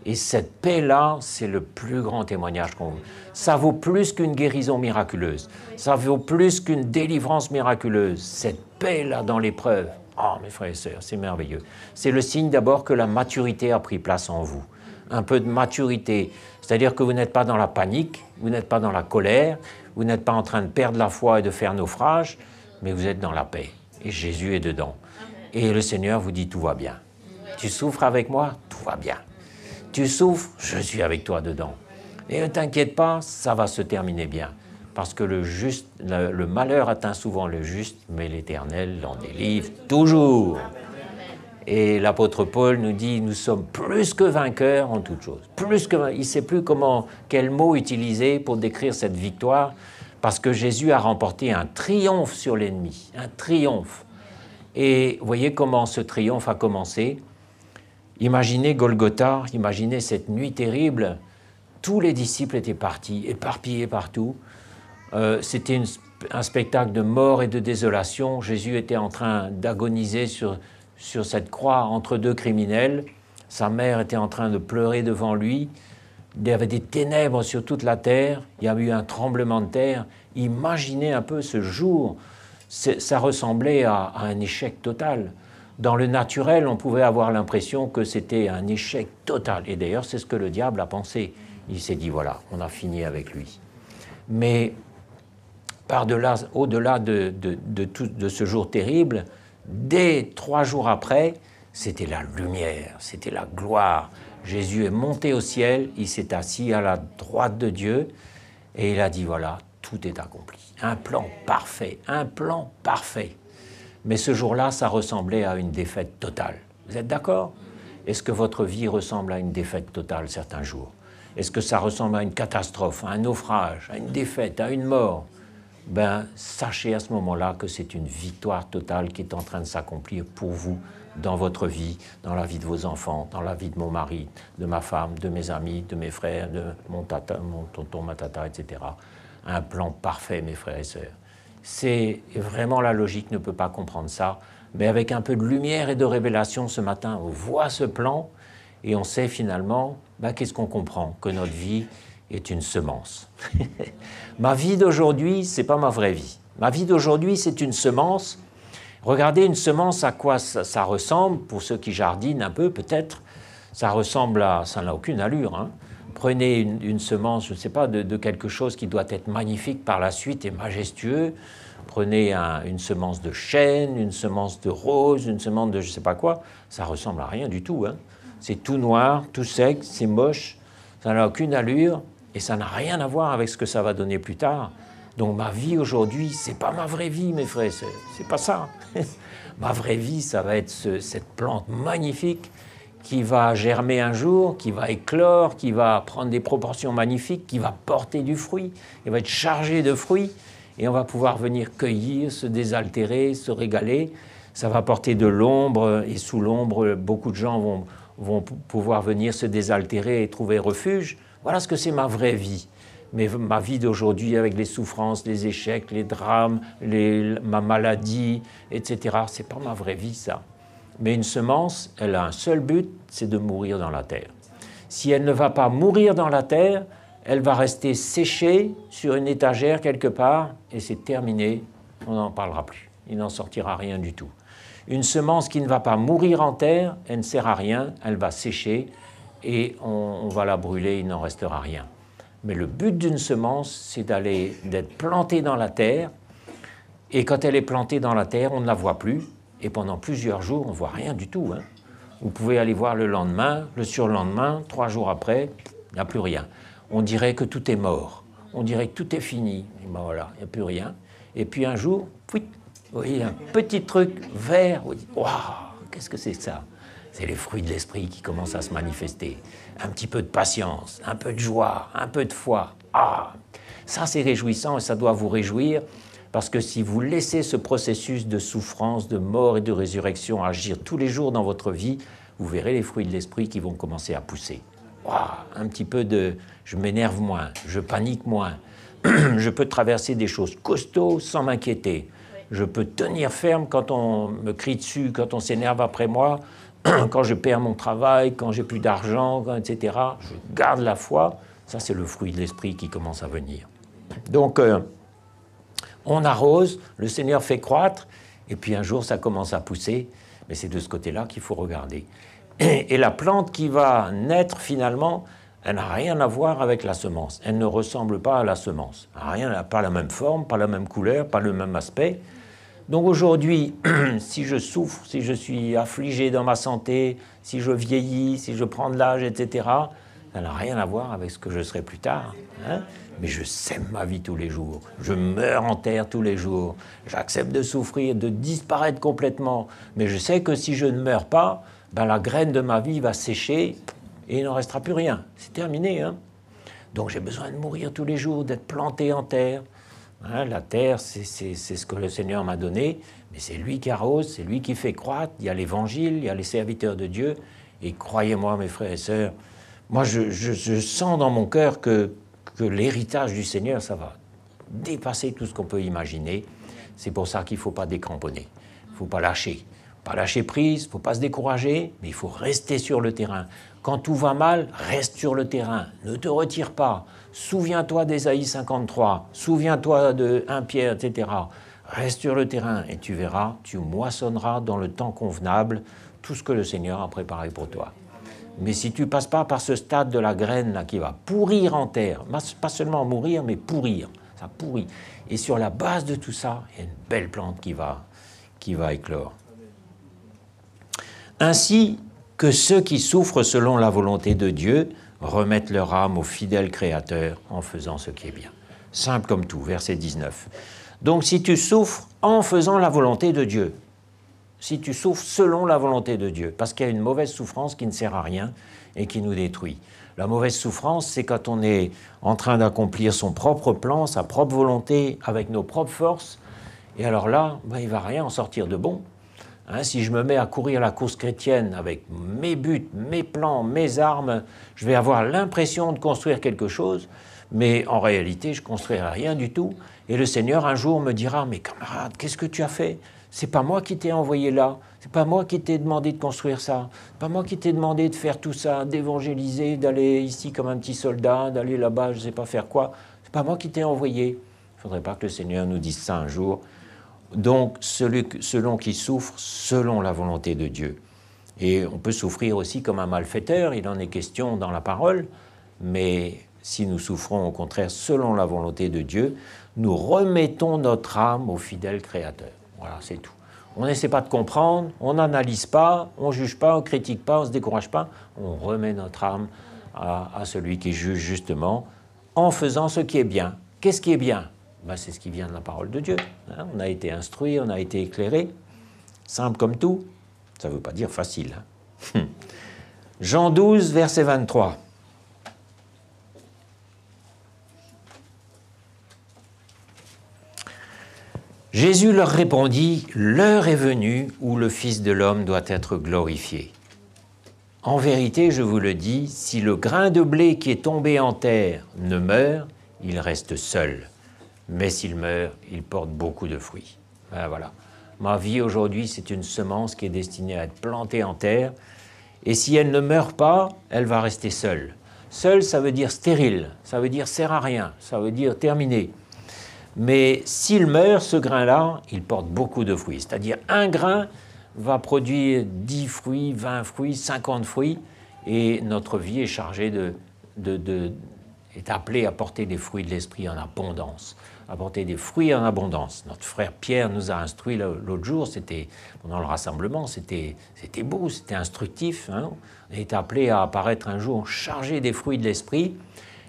Et cette paix-là, c'est le plus grand témoignage qu'on veut. Ça vaut plus qu'une guérison miraculeuse. Ça vaut plus qu'une délivrance miraculeuse. Cette paix-là dans l'épreuve. Oh, mes frères et sœurs, c'est merveilleux. C'est le signe d'abord que la maturité a pris place en vous. Un peu de maturité. C'est-à-dire que vous n'êtes pas dans la panique, vous n'êtes pas dans la colère, vous n'êtes pas en train de perdre la foi et de faire naufrage, mais vous êtes dans la paix. Et Jésus est dedans. Et le Seigneur vous dit, tout va bien. Tu souffres avec moi, tout va bien. Tu souffres, je suis avec toi dedans. Et ne t'inquiète pas, ça va se terminer bien. Parce que le malheur atteint souvent le juste, mais l'Éternel l'en délivre toujours. Et l'apôtre Paul nous dit, nous sommes plus que vainqueurs en toutes choses. Il ne sait plus quel mot utiliser pour décrire cette victoire, parce que Jésus a remporté un triomphe sur l'ennemi, un triomphe. Et vous voyez comment ce triomphe a commencé. Imaginez Golgotha, imaginez cette nuit terrible. Tous les disciples étaient partis, éparpillés partout. C'était un spectacle de mort et de désolation. Jésus était en train d'agoniser sur cette croix entre deux criminels. Sa mère était en train de pleurer devant lui. Il y avait des ténèbres sur toute la terre. Il y a eu un tremblement de terre. Imaginez un peu ce jour. Ça ressemblait à un échec total. Dans le naturel, on pouvait avoir l'impression que c'était un échec total. Et d'ailleurs, c'est ce que le diable a pensé. Il s'est dit, voilà, on a fini avec lui. Mais au-delà de ce jour terrible, dès 3 jours après, c'était la lumière, c'était la gloire. Jésus est monté au ciel, il s'est assis à la droite de Dieu et il a dit, voilà, tout est accompli. Un plan parfait, un plan parfait. Mais ce jour-là, ça ressemblait à une défaite totale. Vous êtes d'accord? Est-ce que votre vie ressemble à une défaite totale certains jours? Est-ce que ça ressemble à une catastrophe, à un naufrage, à une défaite, à une mort? Sachez à ce moment-là que c'est une victoire totale qui est en train de s'accomplir pour vous dans votre vie, dans la vie de vos enfants, dans la vie de mon mari, de ma femme, de mes amis, de mes frères, de mon tonton, ma tata, etc. Un plan parfait, mes frères et sœurs. C'est vraiment la logique ne peut pas comprendre ça, mais avec un peu de lumière et de révélation ce matin, on voit ce plan et on sait finalement, qu'est-ce qu'on comprend? Que notre vie est une semence. Ma vie d'aujourd'hui, c'est pas ma vraie vie. Ma vie d'aujourd'hui, c'est une semence. Regardez une semence, à quoi ça ressemble, pour ceux qui jardinent un peu peut-être, ça ressemble à... ça n'a aucune allure, hein. Prenez une semence, je ne sais pas, de quelque chose qui doit être magnifique par la suite et majestueux. Prenez une semence de chêne, une semence de rose, une semence de je ne sais pas quoi. Ça ressemble à rien du tout, hein. C'est tout noir, tout sec, c'est moche, ça n'a aucune allure et ça n'a rien à voir avec ce que ça va donner plus tard. Donc ma vie aujourd'hui, c'est pas ma vraie vie, mes frères, c'est pas ça. Ma vraie vie, ça va être cette plante magnifique qui va germer un jour, qui va éclore, qui va prendre des proportions magnifiques, qui va porter du fruit, il va être chargé de fruits, et on va pouvoir venir cueillir, se désaltérer, se régaler. Ça va porter de l'ombre, et sous l'ombre, beaucoup de gens vont pouvoir venir se désaltérer et trouver refuge. Voilà ce que c'est ma vraie vie. Mais ma vie d'aujourd'hui, avec les souffrances, les échecs, les drames, ma maladie, etc., c'est pas ma vraie vie, ça. Mais une semence, elle a un seul but, c'est de mourir dans la terre. Si elle ne va pas mourir dans la terre, elle va rester séchée sur une étagère quelque part, et c'est terminé, on n'en parlera plus. Il n'en sortira rien du tout. Une semence qui ne va pas mourir en terre, elle ne sert à rien, elle va sécher, et on va la brûler, il n'en restera rien. Mais le but d'une semence, c'est d'être plantée dans la terre, et quand elle est plantée dans la terre, on ne la voit plus, et pendant plusieurs jours, on ne voit rien du tout, hein. Vous pouvez aller voir le lendemain, le surlendemain, 3 jours après, il n'y a plus rien. On dirait que tout est mort, on dirait que tout est fini, et voilà, il n'y a plus rien. Et puis un jour, vous voyez un petit truc vert, vous dites, waouh, qu'est-ce que c'est que ça? C'est les fruits de l'esprit qui commencent à se manifester. Un petit peu de patience, un peu de joie, un peu de foi. Ah, ça c'est réjouissant et ça doit vous réjouir parce que si vous laissez ce processus de souffrance, de mort et de résurrection agir tous les jours dans votre vie, vous verrez les fruits de l'esprit qui vont commencer à pousser. Waouh, un petit peu de « je m'énerve moins, je panique moins, je peux traverser des choses costauds sans m'inquiéter, je peux tenir ferme quand on me crie dessus, quand on s'énerve après moi, quand je perds mon travail, quand j'ai plus d'argent, etc. Je garde la foi. » Ça, c'est le fruit de l'esprit qui commence à venir. Donc, on arrose, le Seigneur fait croître, et puis un jour, ça commence à pousser. Mais c'est de ce côté-là qu'il faut regarder. Et la plante qui va naître, finalement, elle n'a rien à voir avec la semence. Elle ne ressemble pas à la semence. Rien, pas la même forme, pas la même couleur, pas le même aspect. Donc aujourd'hui, si je souffre, si je suis affligé dans ma santé, si je vieillis, si je prends de l'âge, etc., ça n'a rien à voir avec ce que je serai plus tard. Hein? Mais je sème ma vie tous les jours. Je meurs en terre tous les jours. J'accepte de souffrir, de disparaître complètement. Mais je sais que si je ne meurs pas, ben la graine de ma vie va sécher et il n'en restera plus rien. C'est terminé. Hein? Donc j'ai besoin de mourir tous les jours, d'être planté en terre. Hein, la terre, c'est ce que le Seigneur m'a donné, mais c'est lui qui arrose, c'est lui qui fait croître. Il y a l'Évangile, il y a les serviteurs de Dieu. Et croyez-moi, mes frères et sœurs, moi je sens dans mon cœur que l'héritage du Seigneur, ça va dépasser tout ce qu'on peut imaginer. C'est pour ça qu'il ne faut pas décramponner, il ne faut pas lâcher. Pas lâcher prise, il ne faut pas se décourager, mais il faut rester sur le terrain. Quand tout va mal, reste sur le terrain, ne te retire pas. Souviens-toi d'Ésaïe 53, souviens-toi de 1 Pierre, etc. Reste sur le terrain et tu verras, tu moissonneras dans le temps convenable tout ce que le Seigneur a préparé pour toi. Mais si tu ne passes pas par ce stade de la graine là, qui va pourrir en terre, pas seulement mourir, mais pourrir, ça pourrit. Et sur la base de tout ça, il y a une belle plante qui va éclore. Ainsi que ceux qui souffrent selon la volonté de Dieu remettent leur âme au fidèle Créateur en faisant ce qui est bien. Simple comme tout, verset 19. Donc si tu souffres en faisant la volonté de Dieu, si tu souffres selon la volonté de Dieu, parce qu'il y a une mauvaise souffrance qui ne sert à rien et qui nous détruit. La mauvaise souffrance, c'est quand on est en train d'accomplir son propre plan, sa propre volonté, avec nos propres forces, et alors là, ben, il ne va rien en sortir de bon. Hein, si je me mets à courir la course chrétienne avec mes buts, mes plans, mes armes, je vais avoir l'impression de construire quelque chose, mais en réalité, je ne construirai rien du tout. Et le Seigneur, un jour, me dira « Mais camarade, qu'est-ce que tu as fait ? C'est pas moi qui t'ai envoyé là, c'est pas moi qui t'ai demandé de construire ça, c'est pas moi qui t'ai demandé de faire tout ça, d'évangéliser, d'aller ici comme un petit soldat, d'aller là-bas, je ne sais pas faire quoi. C'est pas moi qui t'ai envoyé. » Il ne faudrait pas que le Seigneur nous dise ça un jour. Donc, selon qui souffre, selon la volonté de Dieu. Et on peut souffrir aussi comme un malfaiteur, il en est question dans la parole, mais si nous souffrons au contraire selon la volonté de Dieu, nous remettons notre âme au fidèle Créateur. Voilà, c'est tout. On n'essaie pas de comprendre, on n'analyse pas, on ne juge pas, on ne critique pas, on ne se décourage pas, on remet notre âme à celui qui juge justement en faisant ce qui est bien. Qu'est-ce qui est bien ? Ben, c'est ce qui vient de la parole de Dieu. Hein, on a été instruit, on a été éclairé. Simple comme tout. Ça ne veut pas dire facile. Hein. Jean 12, verset 23. Jésus leur répondit, « L'heure est venue où le Fils de l'homme doit être glorifié. En vérité, je vous le dis, si le grain de blé qui est tombé en terre ne meurt, il reste seul. Mais s'il meurt, il porte beaucoup de fruits. » Ben voilà. Ma vie aujourd'hui, c'est une semence qui est destinée à être plantée en terre. Et si elle ne meurt pas, elle va rester seule. Seule, ça veut dire stérile, ça veut dire sert à rien, ça veut dire terminé. Mais s'il meurt, ce grain-là, il porte beaucoup de fruits. C'est-à-dire un grain va produire 10 fruits, 20 fruits, 50 fruits. Et notre vie est chargée est appelée à porter des fruits de l'esprit en abondance. Apporter des fruits en abondance. Notre frère Pierre nous a instruits l'autre jour, c'était pendant le rassemblement, c'était beau, c'était instructif. Hein. On est appelé à apparaître un jour chargé des fruits de l'esprit.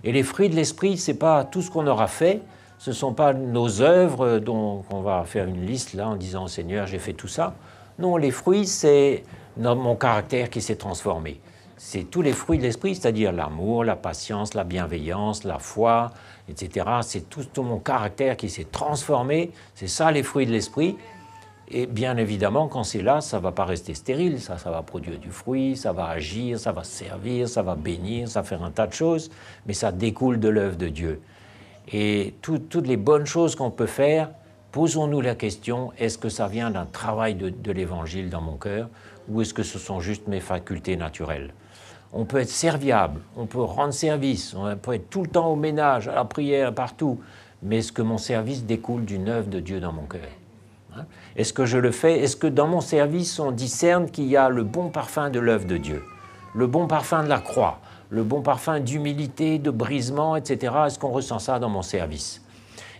Et les fruits de l'esprit, ce n'est pas tout ce qu'on aura fait, ce ne sont pas nos œuvres dont on va faire une liste là en disant « Seigneur, j'ai fait tout ça ». Non, les fruits, c'est mon caractère qui s'est transformé. C'est tous les fruits de l'esprit, c'est-à-dire l'amour, la patience, la bienveillance, la foi, etc. C'est tout mon caractère qui s'est transformé. C'est ça les fruits de l'esprit. Et bien évidemment, quand c'est là, ça ne va pas rester stérile. Ça va produire du fruit, ça va agir, ça va servir, ça va bénir, ça va faire un tas de choses. Mais ça découle de l'œuvre de Dieu. Et toutes les bonnes choses qu'on peut faire, posons-nous la question, est-ce que ça vient d'un travail de l'Évangile dans mon cœur ou est-ce que ce sont juste mes facultés naturelles ? On peut être serviable, on peut rendre service, on peut être tout le temps au ménage, à la prière, partout. Mais est-ce que mon service découle d'une œuvre de Dieu dans mon cœur ? Hein ? Est-ce que je le fais ? Est-ce que dans mon service, on discerne qu'il y a le bon parfum de l'œuvre de Dieu ? Le bon parfum de la croix, le bon parfum d'humilité, de brisement, etc. Est-ce qu'on ressent ça dans mon service ?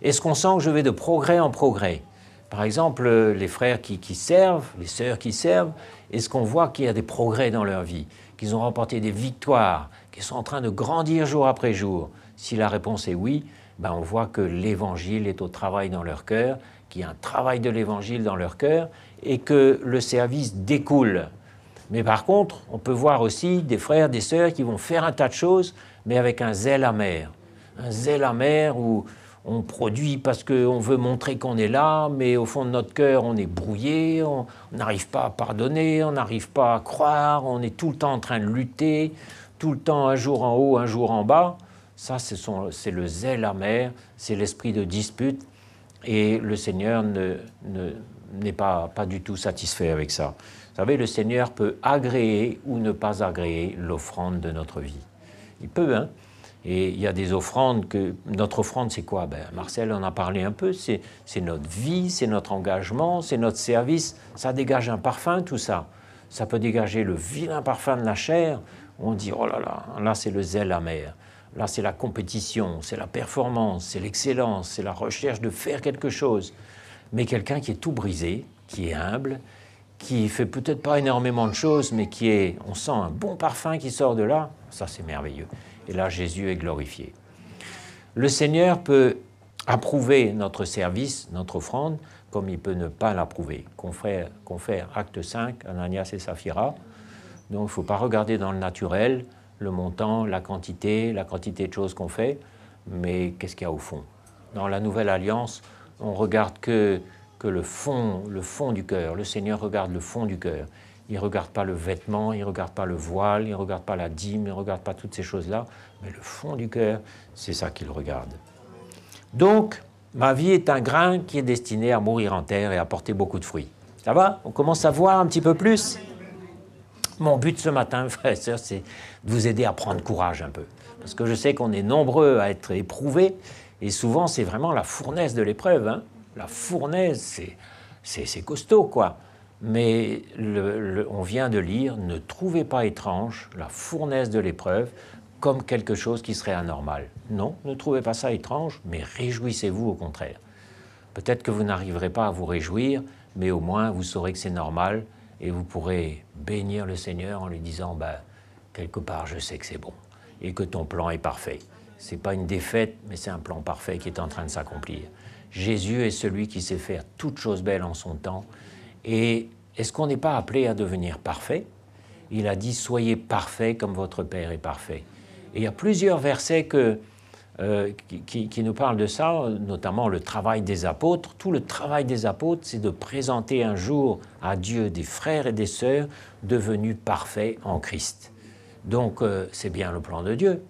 Est-ce qu'on sent que je vais de progrès en progrès ? Par exemple, les frères qui servent, les sœurs qui servent, est-ce qu'on voit qu'il y a des progrès dans leur vie, qu'ils ont remporté des victoires, qu'ils sont en train de grandir jour après jour? Si la réponse est oui, ben on voit que l'Évangile est au travail dans leur cœur, qu'il y a un travail de l'Évangile dans leur cœur et que le service découle. Mais par contre, on peut voir aussi des frères, des sœurs qui vont faire un tas de choses, mais avec un zèle amer. Un zèle amer où on produit parce qu'on veut montrer qu'on est là, mais au fond de notre cœur, on est brouillé, on n'arrive pas à pardonner, on n'arrive pas à croire, on est tout le temps en train de lutter, tout le temps un jour en haut, un jour en bas. Ça, c'est le zèle amer, c'est l'esprit de dispute, et le Seigneur n'est pas du tout satisfait avec ça. Vous savez, le Seigneur peut agréer ou ne pas agréer l'offrande de notre vie. Il peut, hein. Et il y a des offrandes que... Notre offrande, c'est quoi? Marcel en a parlé un peu, c'est notre vie, c'est notre engagement, c'est notre service. Ça dégage un parfum, tout ça. Ça peut dégager le vilain parfum de la chair. On dit, oh là là, là c'est le zèle amer. Là, c'est la compétition, c'est la performance, c'est l'excellence, c'est la recherche de faire quelque chose. Mais quelqu'un qui est tout brisé, qui est humble, qui fait peut-être pas énormément de choses, mais on sent un bon parfum qui sort de là, ça c'est merveilleux. Et là, Jésus est glorifié. Le Seigneur peut approuver notre service, notre offrande, comme il peut ne pas l'approuver. Confère acte 5, Ananias et Saphira. Donc il ne faut pas regarder dans le naturel, le montant, la quantité de choses qu'on fait, mais qu'est-ce qu'il y a au fond? Dans la Nouvelle Alliance, on regarde que le fond du cœur. Le Seigneur regarde le fond du cœur. Il ne regarde pas le vêtement, il ne regarde pas le voile, il ne regarde pas la dîme, il ne regarde pas toutes ces choses-là, mais le fond du cœur, c'est ça qu'il regarde. Donc, ma vie est un grain qui est destiné à mourir en terre et à porter beaucoup de fruits. Ça va? On commence à voir un petit peu plus? Mon but ce matin, frères et sœurs, c'est de vous aider à prendre courage un peu. Parce que je sais qu'on est nombreux à être éprouvés, et souvent, c'est vraiment la fournaise de l'épreuve. Hein. La fournaise, c'est costaud, quoi. Mais on vient de lire, ne trouvez pas étrange la fournaise de l'épreuve comme quelque chose qui serait anormal. Non, ne trouvez pas ça étrange, mais réjouissez-vous au contraire. Peut-être que vous n'arriverez pas à vous réjouir, mais au moins vous saurez que c'est normal et vous pourrez bénir le Seigneur en lui disant quelque part je sais que c'est bon et que ton plan est parfait. Ce n'est pas une défaite, mais c'est un plan parfait qui est en train de s'accomplir. Jésus est celui qui sait faire toutes choses belles en son temps. Et est-ce qu'on n'est pas appelé à devenir parfait? Il a dit « Soyez parfaits comme votre Père est parfait ». Et il y a plusieurs versets qui nous parlent de ça, notamment le travail des apôtres. Tout le travail des apôtres, c'est de présenter un jour à Dieu des frères et des sœurs devenus parfaits en Christ. Donc, c'est bien le plan de Dieu.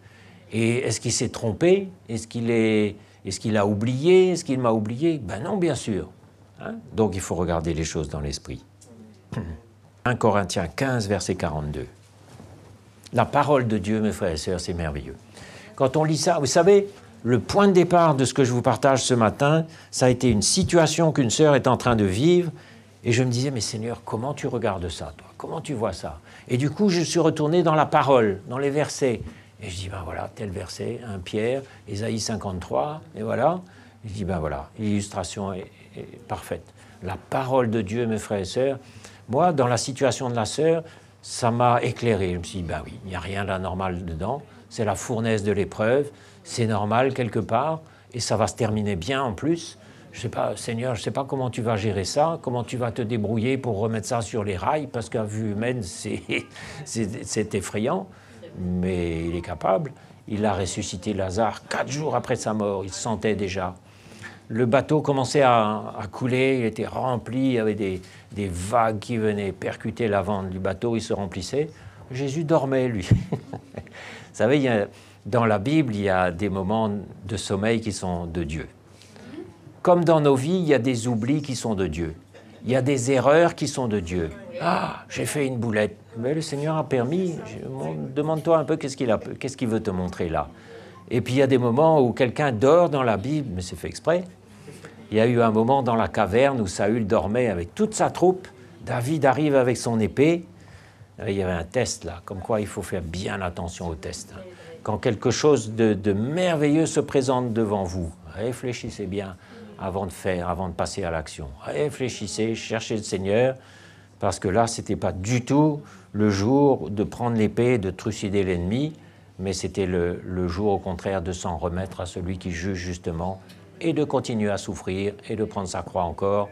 Et est-ce qu'il s'est trompé? Est-ce qu'il a oublié? Est-ce qu'il m'a oublié? Non, bien sûr. Hein? Donc, il faut regarder les choses dans l'esprit. 1 Corinthiens 15, verset 42. La parole de Dieu, mes frères et sœurs, c'est merveilleux. Quand on lit ça, vous savez, le point de départ de ce que je vous partage ce matin, ça a été une situation qu'une sœur est en train de vivre. Et je me disais, mais Seigneur, comment tu regardes ça, toi? Comment tu vois ça? Et du coup, je suis retourné dans la parole, dans les versets. Et je dis, voilà, tel verset, 1 Pierre, Ésaïe 53, et voilà. Et je dis, voilà, l'illustration est parfaite. La parole de Dieu, mes frères et sœurs, moi, dans la situation de la sœur, ça m'a éclairé. Je me suis dit, oui, il n'y a rien d'anormal dedans. C'est la fournaise de l'épreuve. C'est normal quelque part. Et ça va se terminer bien en plus. Je ne sais pas, Seigneur, je ne sais pas comment tu vas gérer ça, comment tu vas te débrouiller pour remettre ça sur les rails, parce qu'à vue humaine, c'est effrayant. Mais il est capable. Il a ressuscité Lazare 4 jours après sa mort. Il se sentait déjà. Le bateau commençait à couler, il était rempli, il y avait des vagues qui venaient percuter l'avant du bateau, il se remplissait. Jésus dormait, lui. Vous savez, dans la Bible, il y a des moments de sommeil qui sont de Dieu. Comme dans nos vies, il y a des oublis qui sont de Dieu. Il y a des erreurs qui sont de Dieu. Ah, j'ai fait une boulette. Mais le Seigneur a permis. Demande-toi un peu qu'est-ce qu'il veut te montrer là. Et puis il y a des moments où quelqu'un dort dans la Bible, mais c'est fait exprès. Il y a eu un moment dans la caverne où Saül dormait avec toute sa troupe. David arrive avec son épée. Il y avait un test là, comme quoi il faut faire bien attention au test. Quand quelque chose de merveilleux se présente devant vous, réfléchissez bien avant de faire, avant de passer à l'action. Réfléchissez, cherchez le Seigneur, parce que là, ce n'était pas du tout le jour de prendre l'épée et de trucider l'ennemi, mais c'était le jour, au contraire, de s'en remettre à celui qui juge justement, et de continuer à souffrir, et de prendre sa croix encore.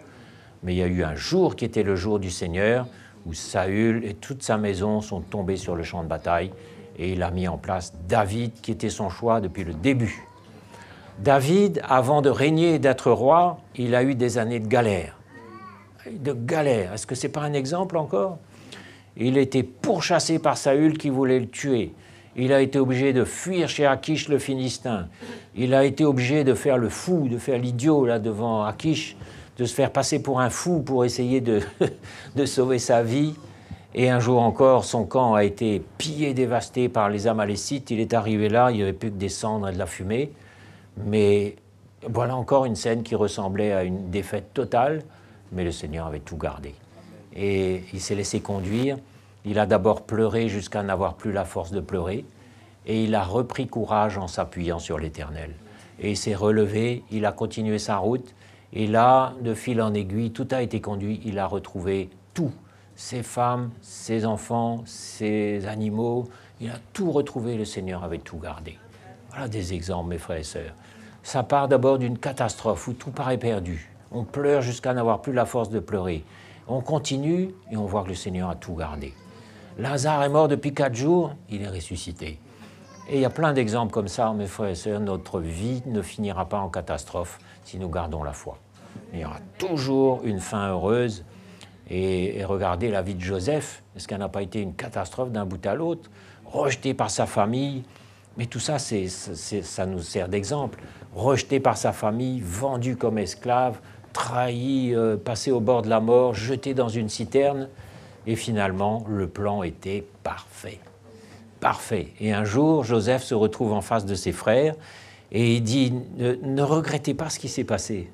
Mais il y a eu un jour qui était le jour du Seigneur, où Saül et toute sa maison sont tombés sur le champ de bataille, et il a mis en place David, qui était son choix depuis le début. David, avant de régner et d'être roi, il a eu des années de galère. De galère. Est-ce que ce n'est pas un exemple encore? Il était pourchassé par Saül qui voulait le tuer. Il a été obligé de fuir chez Achish le Philistin. Il a été obligé de faire le fou, de faire l'idiot là devant Achish, de se faire passer pour un fou pour essayer de sauver sa vie. Et un jour encore, son camp a été pillé, dévasté par les Amalécites. Il est arrivé là, il n'y avait plus que des cendres et de la fumée. Mais voilà encore une scène qui ressemblait à une défaite totale, mais le Seigneur avait tout gardé. Et il s'est laissé conduire. Il a d'abord pleuré jusqu'à n'avoir plus la force de pleurer, et il a repris courage en s'appuyant sur l'Éternel. Et il s'est relevé, il a continué sa route, et là, de fil en aiguille, tout a été conduit, il a retrouvé tout. Ses femmes, ses enfants, ses animaux, il a tout retrouvé, le Seigneur avait tout gardé. Voilà des exemples, mes frères et sœurs. Ça part d'abord d'une catastrophe où tout paraît perdu. On pleure jusqu'à n'avoir plus la force de pleurer. On continue et on voit que le Seigneur a tout gardé. Lazare est mort depuis 4 jours, il est ressuscité. Et il y a plein d'exemples comme ça, mes frères et sœurs. Notre vie ne finira pas en catastrophe si nous gardons la foi. Il y aura toujours une fin heureuse. Et regardez la vie de Joseph. Est-ce qu'elle n'a pas été une catastrophe d'un bout à l'autre? Rejeté par sa famille. Mais tout ça, ça nous sert d'exemple. Rejeté par sa famille, vendu comme esclave, trahi, passé au bord de la mort, jeté dans une citerne. Et finalement, le plan était parfait. Parfait. Et un jour, Joseph se retrouve en face de ses frères et il dit « Ne regrettez pas ce qui s'est passé.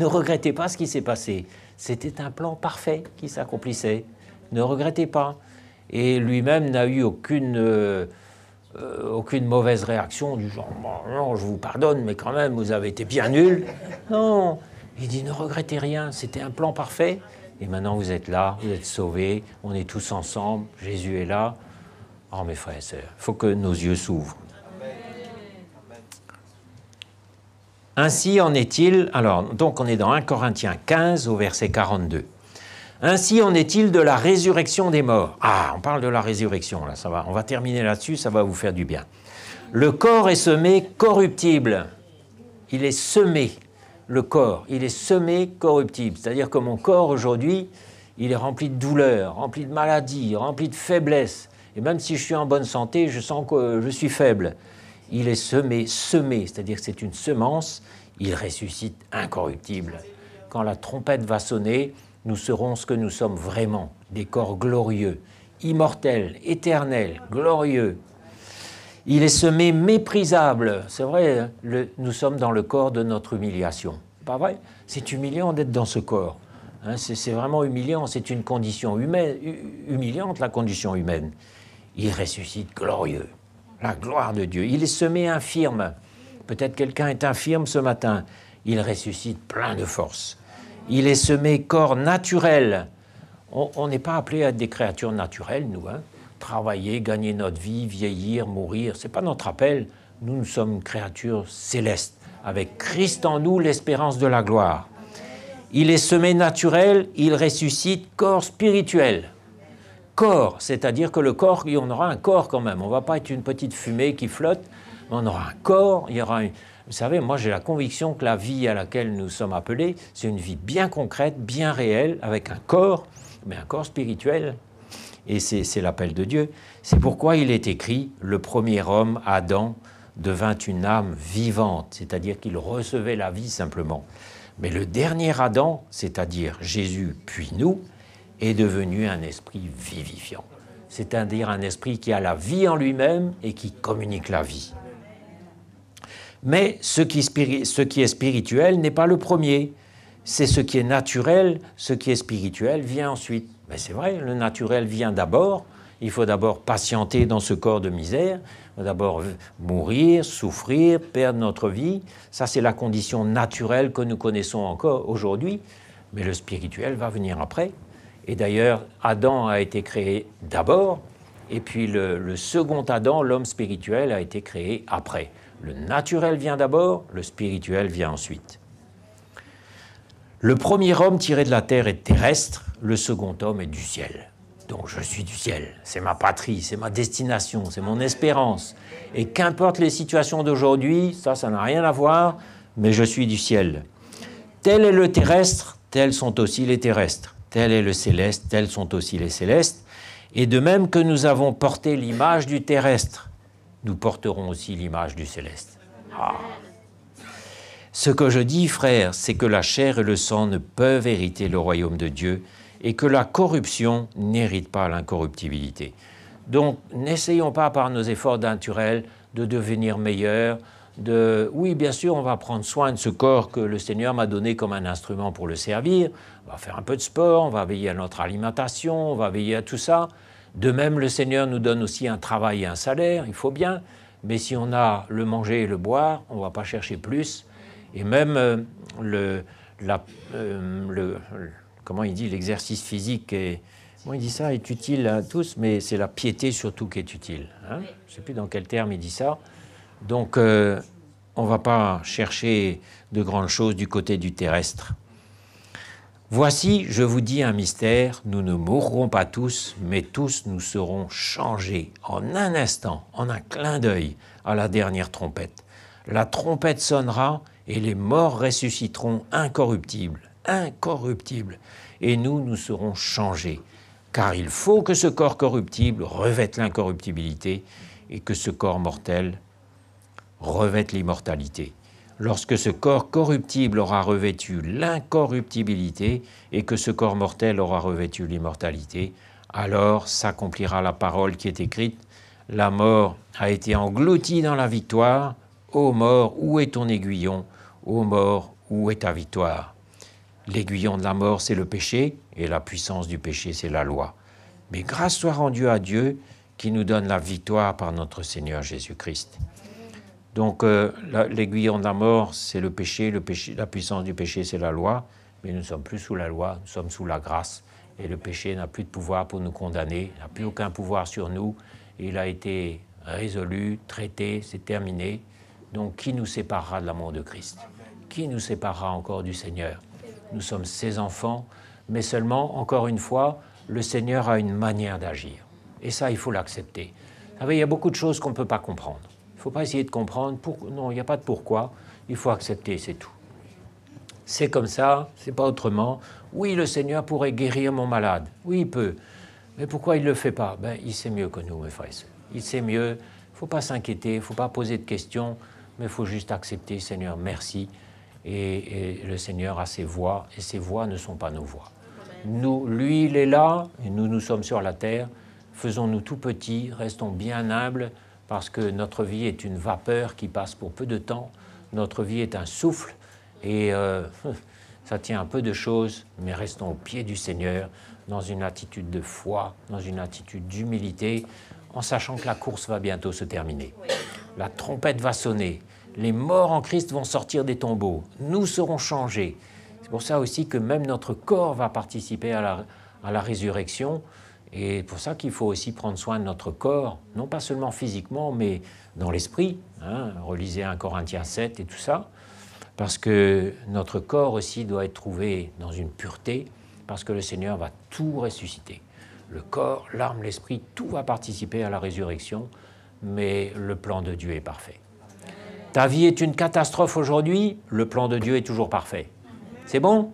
Ne regrettez pas ce qui s'est passé. C'était un plan parfait qui s'accomplissait. Ne regrettez pas. » Et lui-même n'a eu aucune mauvaise réaction du genre « Non, je vous pardonne, mais quand même, vous avez été bien nuls. » Non. Il dit « Ne regrettez rien. C'était un plan parfait. Et maintenant, vous êtes là, vous êtes sauvés. On est tous ensemble. Jésus est là. » Oh, mes frères et sœurs, il faut que nos yeux s'ouvrent. Ainsi en est-il, alors, donc on est dans 1 Corinthiens 15 au verset 42. Ainsi en est-il de la résurrection des morts. Ah, on parle de la résurrection, là, ça va. On va terminer là-dessus, ça va vous faire du bien. Le corps est semé corruptible. Il est semé, le corps, il est semé corruptible. C'est-à-dire que mon corps aujourd'hui, il est rempli de douleurs, rempli de maladies, rempli de faiblesses. Et même si je suis en bonne santé, je sens que je suis faible. Il est semé, c'est-à-dire que c'est une semence, il ressuscite incorruptible. Quand la trompette va sonner, nous serons ce que nous sommes vraiment, des corps glorieux, immortels, éternels, glorieux. Il est semé méprisable. C'est vrai, nous sommes dans le corps de notre humiliation. Pas vrai? C'est humiliant d'être dans ce corps. Hein, c'est vraiment humiliant, c'est une condition humaine, humiliante, la condition humaine. Il ressuscite glorieux, la gloire de Dieu. Il est semé infirme. Peut-être quelqu'un est infirme ce matin. Il ressuscite plein de force. Il est semé corps naturel. On n'est pas appelé à être des créatures naturelles, nous. Hein. Travailler, gagner notre vie, vieillir, mourir, ce n'est pas notre appel. Nous sommes créatures célestes, avec Christ en nous, l'espérance de la gloire. Il est semé naturel, il ressuscite corps spirituel. Corps, c'est-à-dire que le corps, on aura un corps quand même. On ne va pas être une petite fumée qui flotte, mais on aura un corps. Il y aura Vous savez, moi j'ai la conviction que la vie à laquelle nous sommes appelés, c'est une vie bien concrète, bien réelle, avec un corps, mais un corps spirituel. Et c'est l'appel de Dieu. C'est pourquoi il est écrit, le premier homme, Adam, devint une âme vivante, c'est-à-dire qu'il recevait la vie simplement. Mais le dernier Adam, c'est-à-dire Jésus puis nous, est devenu un esprit vivifiant. C'est-à-dire un esprit qui a la vie en lui-même et qui communique la vie. Mais ce qui est spirituel n'est pas le premier. C'est ce qui est naturel, ce qui est spirituel vient ensuite. Mais c'est vrai, le naturel vient d'abord il faut d'abord patienter dans ce corps de misère, il faut d'abord mourir, souffrir, perdre notre vie. Ça, c'est la condition naturelle que nous connaissons encore aujourd'hui, mais le spirituel va venir après. Et d'ailleurs, Adam a été créé d'abord, et puis le second Adam, l'homme spirituel, a été créé après. Le naturel vient d'abord, le spirituel vient ensuite. Le premier homme tiré de la terre est terrestre, le second homme est du ciel. Donc je suis du ciel, c'est ma patrie, c'est ma destination, c'est mon espérance. Et qu'importe les situations d'aujourd'hui, ça n'a rien à voir, mais je suis du ciel. Tel est le terrestre, tels sont aussi les terrestres. Tel est le céleste, tels sont aussi les célestes. Et de même que nous avons porté l'image du terrestre, nous porterons aussi l'image du céleste. Ah. Ce que je dis, frères, c'est que la chair et le sang ne peuvent hériter le royaume de Dieu et que la corruption n'hérite pas l'incorruptibilité. Donc, n'essayons pas par nos efforts naturels de devenir meilleurs. Oui, bien sûr, on va prendre soin de ce corps que le Seigneur m'a donné comme un instrument pour le servir. On va faire un peu de sport, on va veiller à notre alimentation, on va veiller à tout ça. De même, le Seigneur nous donne aussi un travail et un salaire, il faut bien. Mais si on a le manger et le boire, on ne va pas chercher plus. Et même comment il dit, l'exercice physique est, comment il dit ça, est utile à tous, mais c'est la piété surtout qui est utile. Hein? Je ne sais plus dans quel terme il dit ça. Donc, on ne va pas chercher de grandes choses du côté du terrestre. Voici, je vous dis un mystère, nous ne mourrons pas tous, mais tous nous serons changés en un instant, en un clin d'œil, à la dernière trompette. La trompette sonnera et les morts ressusciteront incorruptibles, incorruptibles, et nous serons changés. Car il faut que ce corps corruptible revête l'incorruptibilité et que ce corps mortel revête l'immortalité. Lorsque ce corps corruptible aura revêtu l'incorruptibilité et que ce corps mortel aura revêtu l'immortalité, alors s'accomplira la parole qui est écrite. La mort a été engloutie dans la victoire. Ô mort, où est ton aiguillon? Ô mort, où est ta victoire? L'aiguillon de la mort, c'est le péché, et la puissance du péché, c'est la loi. Mais grâce soit rendue à Dieu qui nous donne la victoire par notre Seigneur Jésus-Christ. Donc, l'aiguillon de la mort, c'est le péché, la puissance du péché, c'est la loi, mais nous ne sommes plus sous la loi, nous sommes sous la grâce, et le péché n'a plus de pouvoir pour nous condamner, n'a plus aucun pouvoir sur nous, il a été résolu, traité, c'est terminé. Donc, qui nous séparera de l'amour de Christ? Qui nous séparera encore du Seigneur? Nous sommes ses enfants, mais seulement, encore une fois, le Seigneur a une manière d'agir. Et ça, il faut l'accepter. Vous savez, il y a beaucoup de choses qu'on ne peut pas comprendre. Il ne faut pas essayer de comprendre. Non, il n'y a pas de pourquoi. Il faut accepter, c'est tout. C'est comme ça, c'est pas autrement. Oui, le Seigneur pourrait guérir mon malade. Oui, il peut. Mais pourquoi il ne le fait pas? Il sait mieux que nous, mes frères et sœurs. Il sait mieux. Il ne faut pas s'inquiéter, il ne faut pas poser de questions. Mais il faut juste accepter, Seigneur, merci. Et le Seigneur a ses voies, et ses voies ne sont pas nos voies. Nous, lui, il est là, et nous sommes sur la terre. Faisons-nous tout petits, restons bien humbles, parce que notre vie est une vapeur qui passe pour peu de temps. Notre vie est un souffle, et ça tient un peu de choses, mais restons au pied du Seigneur, dans une attitude de foi, dans une attitude d'humilité, en sachant que la course va bientôt se terminer. La trompette va sonner, les morts en Christ vont sortir des tombeaux, nous serons changés. C'est pour ça aussi que même notre corps va participer à la résurrection, et pour ça qu'il faut aussi prendre soin de notre corps, non pas seulement physiquement, mais dans l'esprit. Relisez 1 Corinthiens 7 et tout ça, parce que notre corps aussi doit être trouvé dans une pureté, parce que le Seigneur va tout ressusciter. Le corps, l'âme, l'esprit, tout va participer à la résurrection, mais le plan de Dieu est parfait. Ta vie est une catastrophe aujourd'hui, le plan de Dieu est toujours parfait. C'est bon?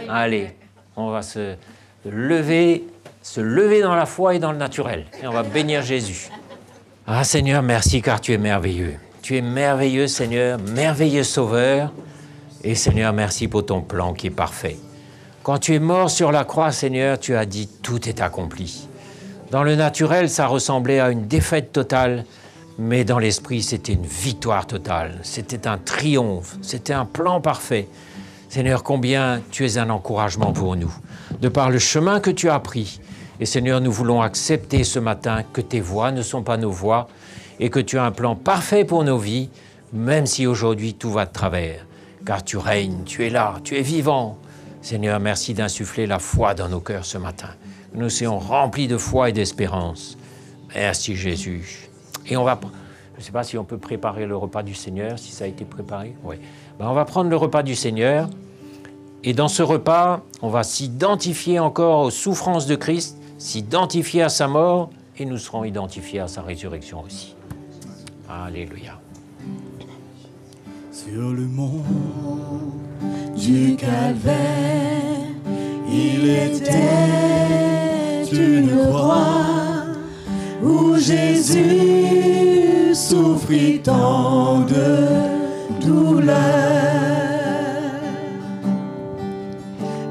Allez, on va se lever dans la foi et dans le naturel, et on va bénir Jésus. Ah Seigneur, merci car tu es merveilleux. Tu es merveilleux Seigneur, merveilleux Sauveur, et Seigneur, merci pour ton plan qui est parfait. Quand tu es mort sur la croix, Seigneur, tu as dit « tout est accompli ». Dans le naturel, ça ressemblait à une défaite totale, mais dans l'esprit, c'était une victoire totale. C'était un triomphe, c'était un plan parfait. Seigneur, combien tu es un encouragement pour nous, de par le chemin que tu as pris Et Seigneur, nous voulons accepter ce matin que tes voies ne sont pas nos voies et que tu as un plan parfait pour nos vies, même si aujourd'hui tout va de travers. Car tu règnes, tu es là, tu es vivant. Seigneur, merci d'insuffler la foi dans nos cœurs ce matin. Nous soyons remplis de foi et d'espérance. Merci Jésus. Et on va... Je ne sais pas si on peut préparer le repas du Seigneur, si ça a été préparé. Oui. On va prendre le repas du Seigneur. Et dans ce repas, on va s'identifier encore aux souffrances de Christ, s'identifier à sa mort, et nous serons identifiés à sa résurrection aussi. Alléluia. Sur le mont du Calvaire, il était une croix où Jésus souffrit tant de douleur.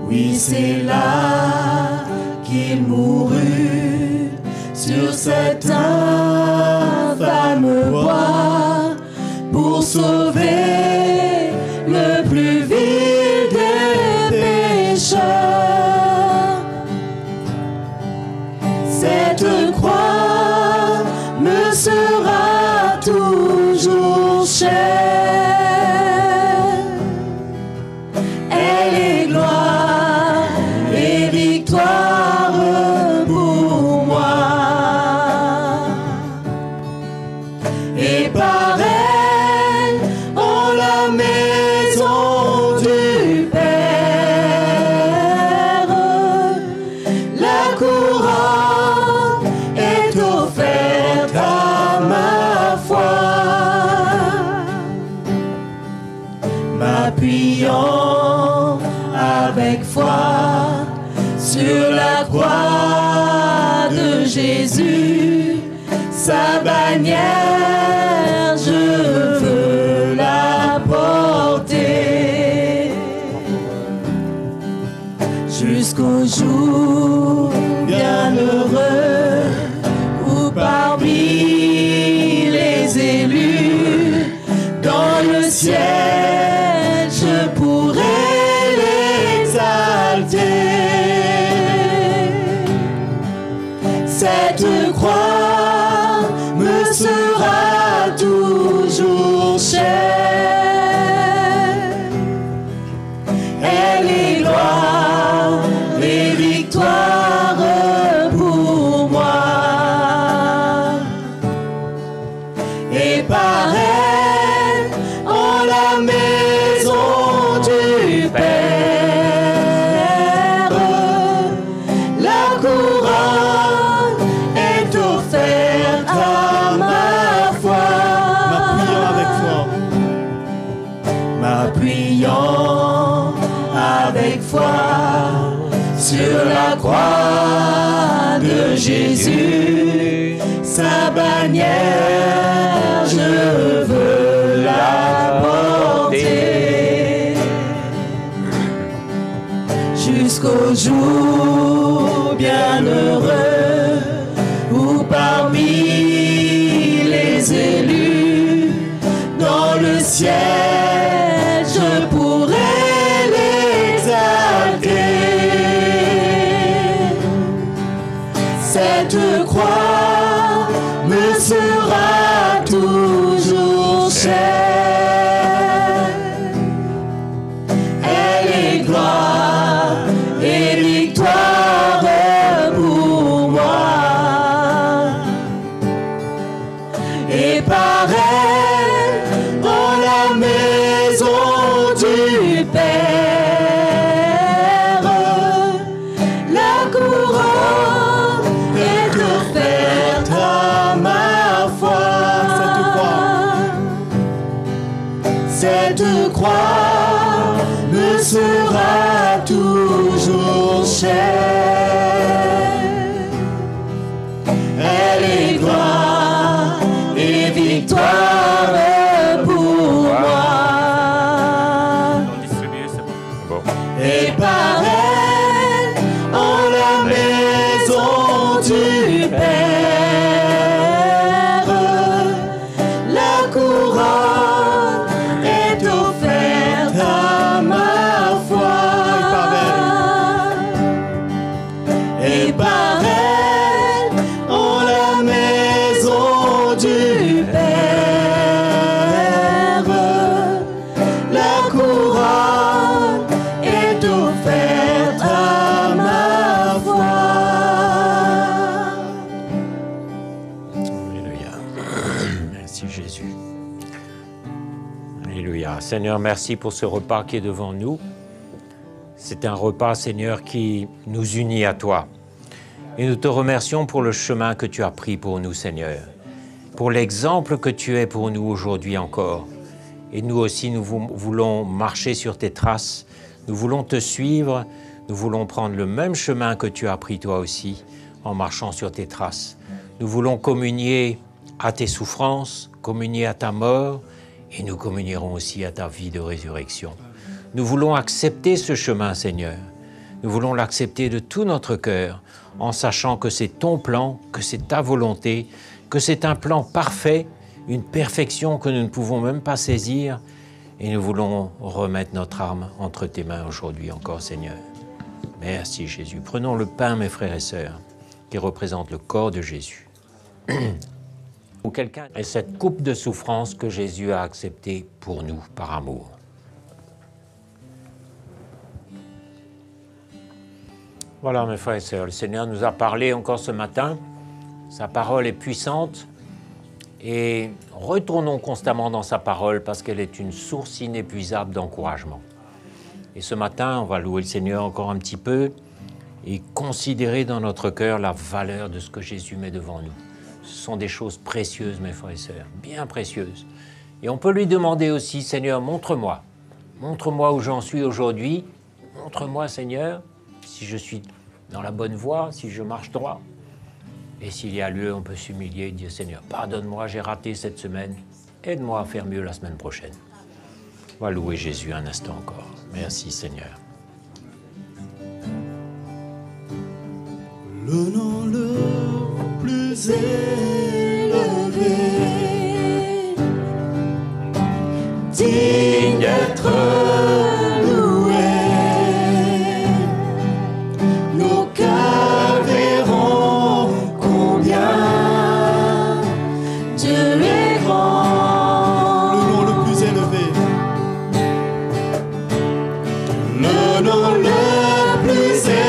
Oui, c'est là qu'il mourut sur cet infâme bois pour sauver le plus vil des pécheurs. Cette croix me sera toujours chère. Elle est gloire et victoire pour moi. Et par elle, en la maison du Père, la couronne est offerte à ma foi. M'appuyant avec foi sur la croix de Jésus, sa bannière, je veux la porter jusqu'au jour bienheureux où parmi les élus dans le ciel je pourrai l'exalter. Cette croix me sera toujours chère. Elle est gloire et victoire pour moi. Et par elle, en la maison du Père, la couronne est offerte à ma foi. M'appuyant avec foi sur la croix de Jésus, sa bannière, je veux la porter jusqu'au jour bienheureux où parmi les élus dans le ciel je pourrai l'exalter. Cette croix me sera toujours chère. Elle est gloire et victoire pour moi. Et par elle, dans la maison du Père, la couronne est offerte à ma foi. Cette croix me sera toujours chère. Elle est gloire et victoire pour moi. Et par elle, en la maison du Père, la couronne est offerte à ma foi. Et par elle, Alléluia. Seigneur, merci pour ce repas qui est devant nous. C'est un repas, Seigneur, qui nous unit à toi. Et nous te remercions pour le chemin que tu as pris pour nous, Seigneur, pour l'exemple que tu es pour nous aujourd'hui encore. Et nous aussi, nous voulons marcher sur tes traces, nous voulons te suivre, nous voulons prendre le même chemin que tu as pris toi aussi, en marchant sur tes traces. Nous voulons communier à tes souffrances, communier à ta mort, et nous communierons aussi à ta vie de résurrection. Nous voulons accepter ce chemin, Seigneur. Nous voulons l'accepter de tout notre cœur, en sachant que c'est ton plan, que c'est ta volonté, que c'est un plan parfait, une perfection que nous ne pouvons même pas saisir. Et nous voulons remettre notre âme entre tes mains aujourd'hui encore, Seigneur. Merci, Jésus. Prenons le pain, mes frères et sœurs, qui représente le corps de Jésus. Ou quelqu'un et cette coupe de souffrance que Jésus a acceptée pour nous, par amour. Voilà, mes frères et sœurs, le Seigneur nous a parlé encore ce matin. Sa parole est puissante et retournons constamment dans sa parole parce qu'elle est une source inépuisable d'encouragement. Et ce matin, on va louer le Seigneur encore un petit peu et considérer dans notre cœur la valeur de ce que Jésus met devant nous. Ce sont des choses précieuses, mes frères et sœurs, bien précieuses. Et on peut lui demander aussi, Seigneur, montre-moi. Montre-moi où j'en suis aujourd'hui. Montre-moi, Seigneur, si je suis dans la bonne voie, si je marche droit. Et s'il y a lieu, on peut s'humilier et dire, Seigneur, pardonne-moi, j'ai raté cette semaine. Aide-moi à faire mieux la semaine prochaine. On va louer Jésus un instant encore. Merci, Seigneur. Le nom le plus élevé, digne d'être loué, nos cœurs verront combien Dieu est grand. Le nom le plus élevé, le nom le plus élevé.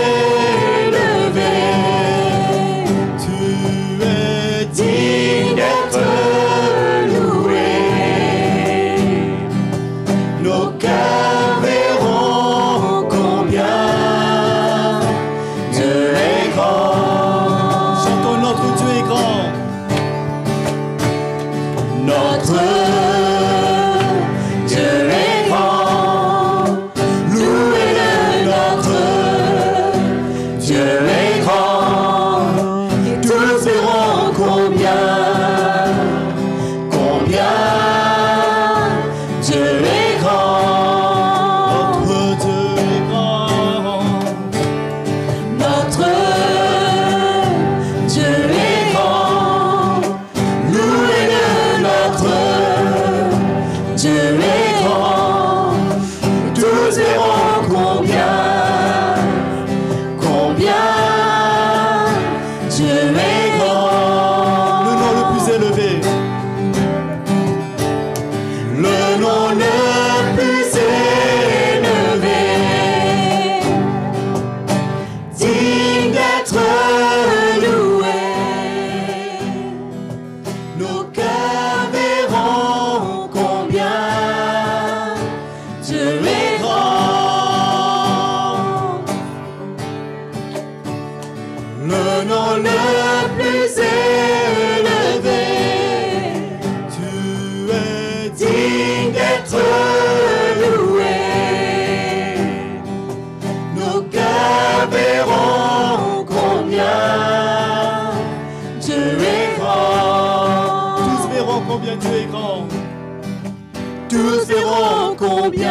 Tous verront combien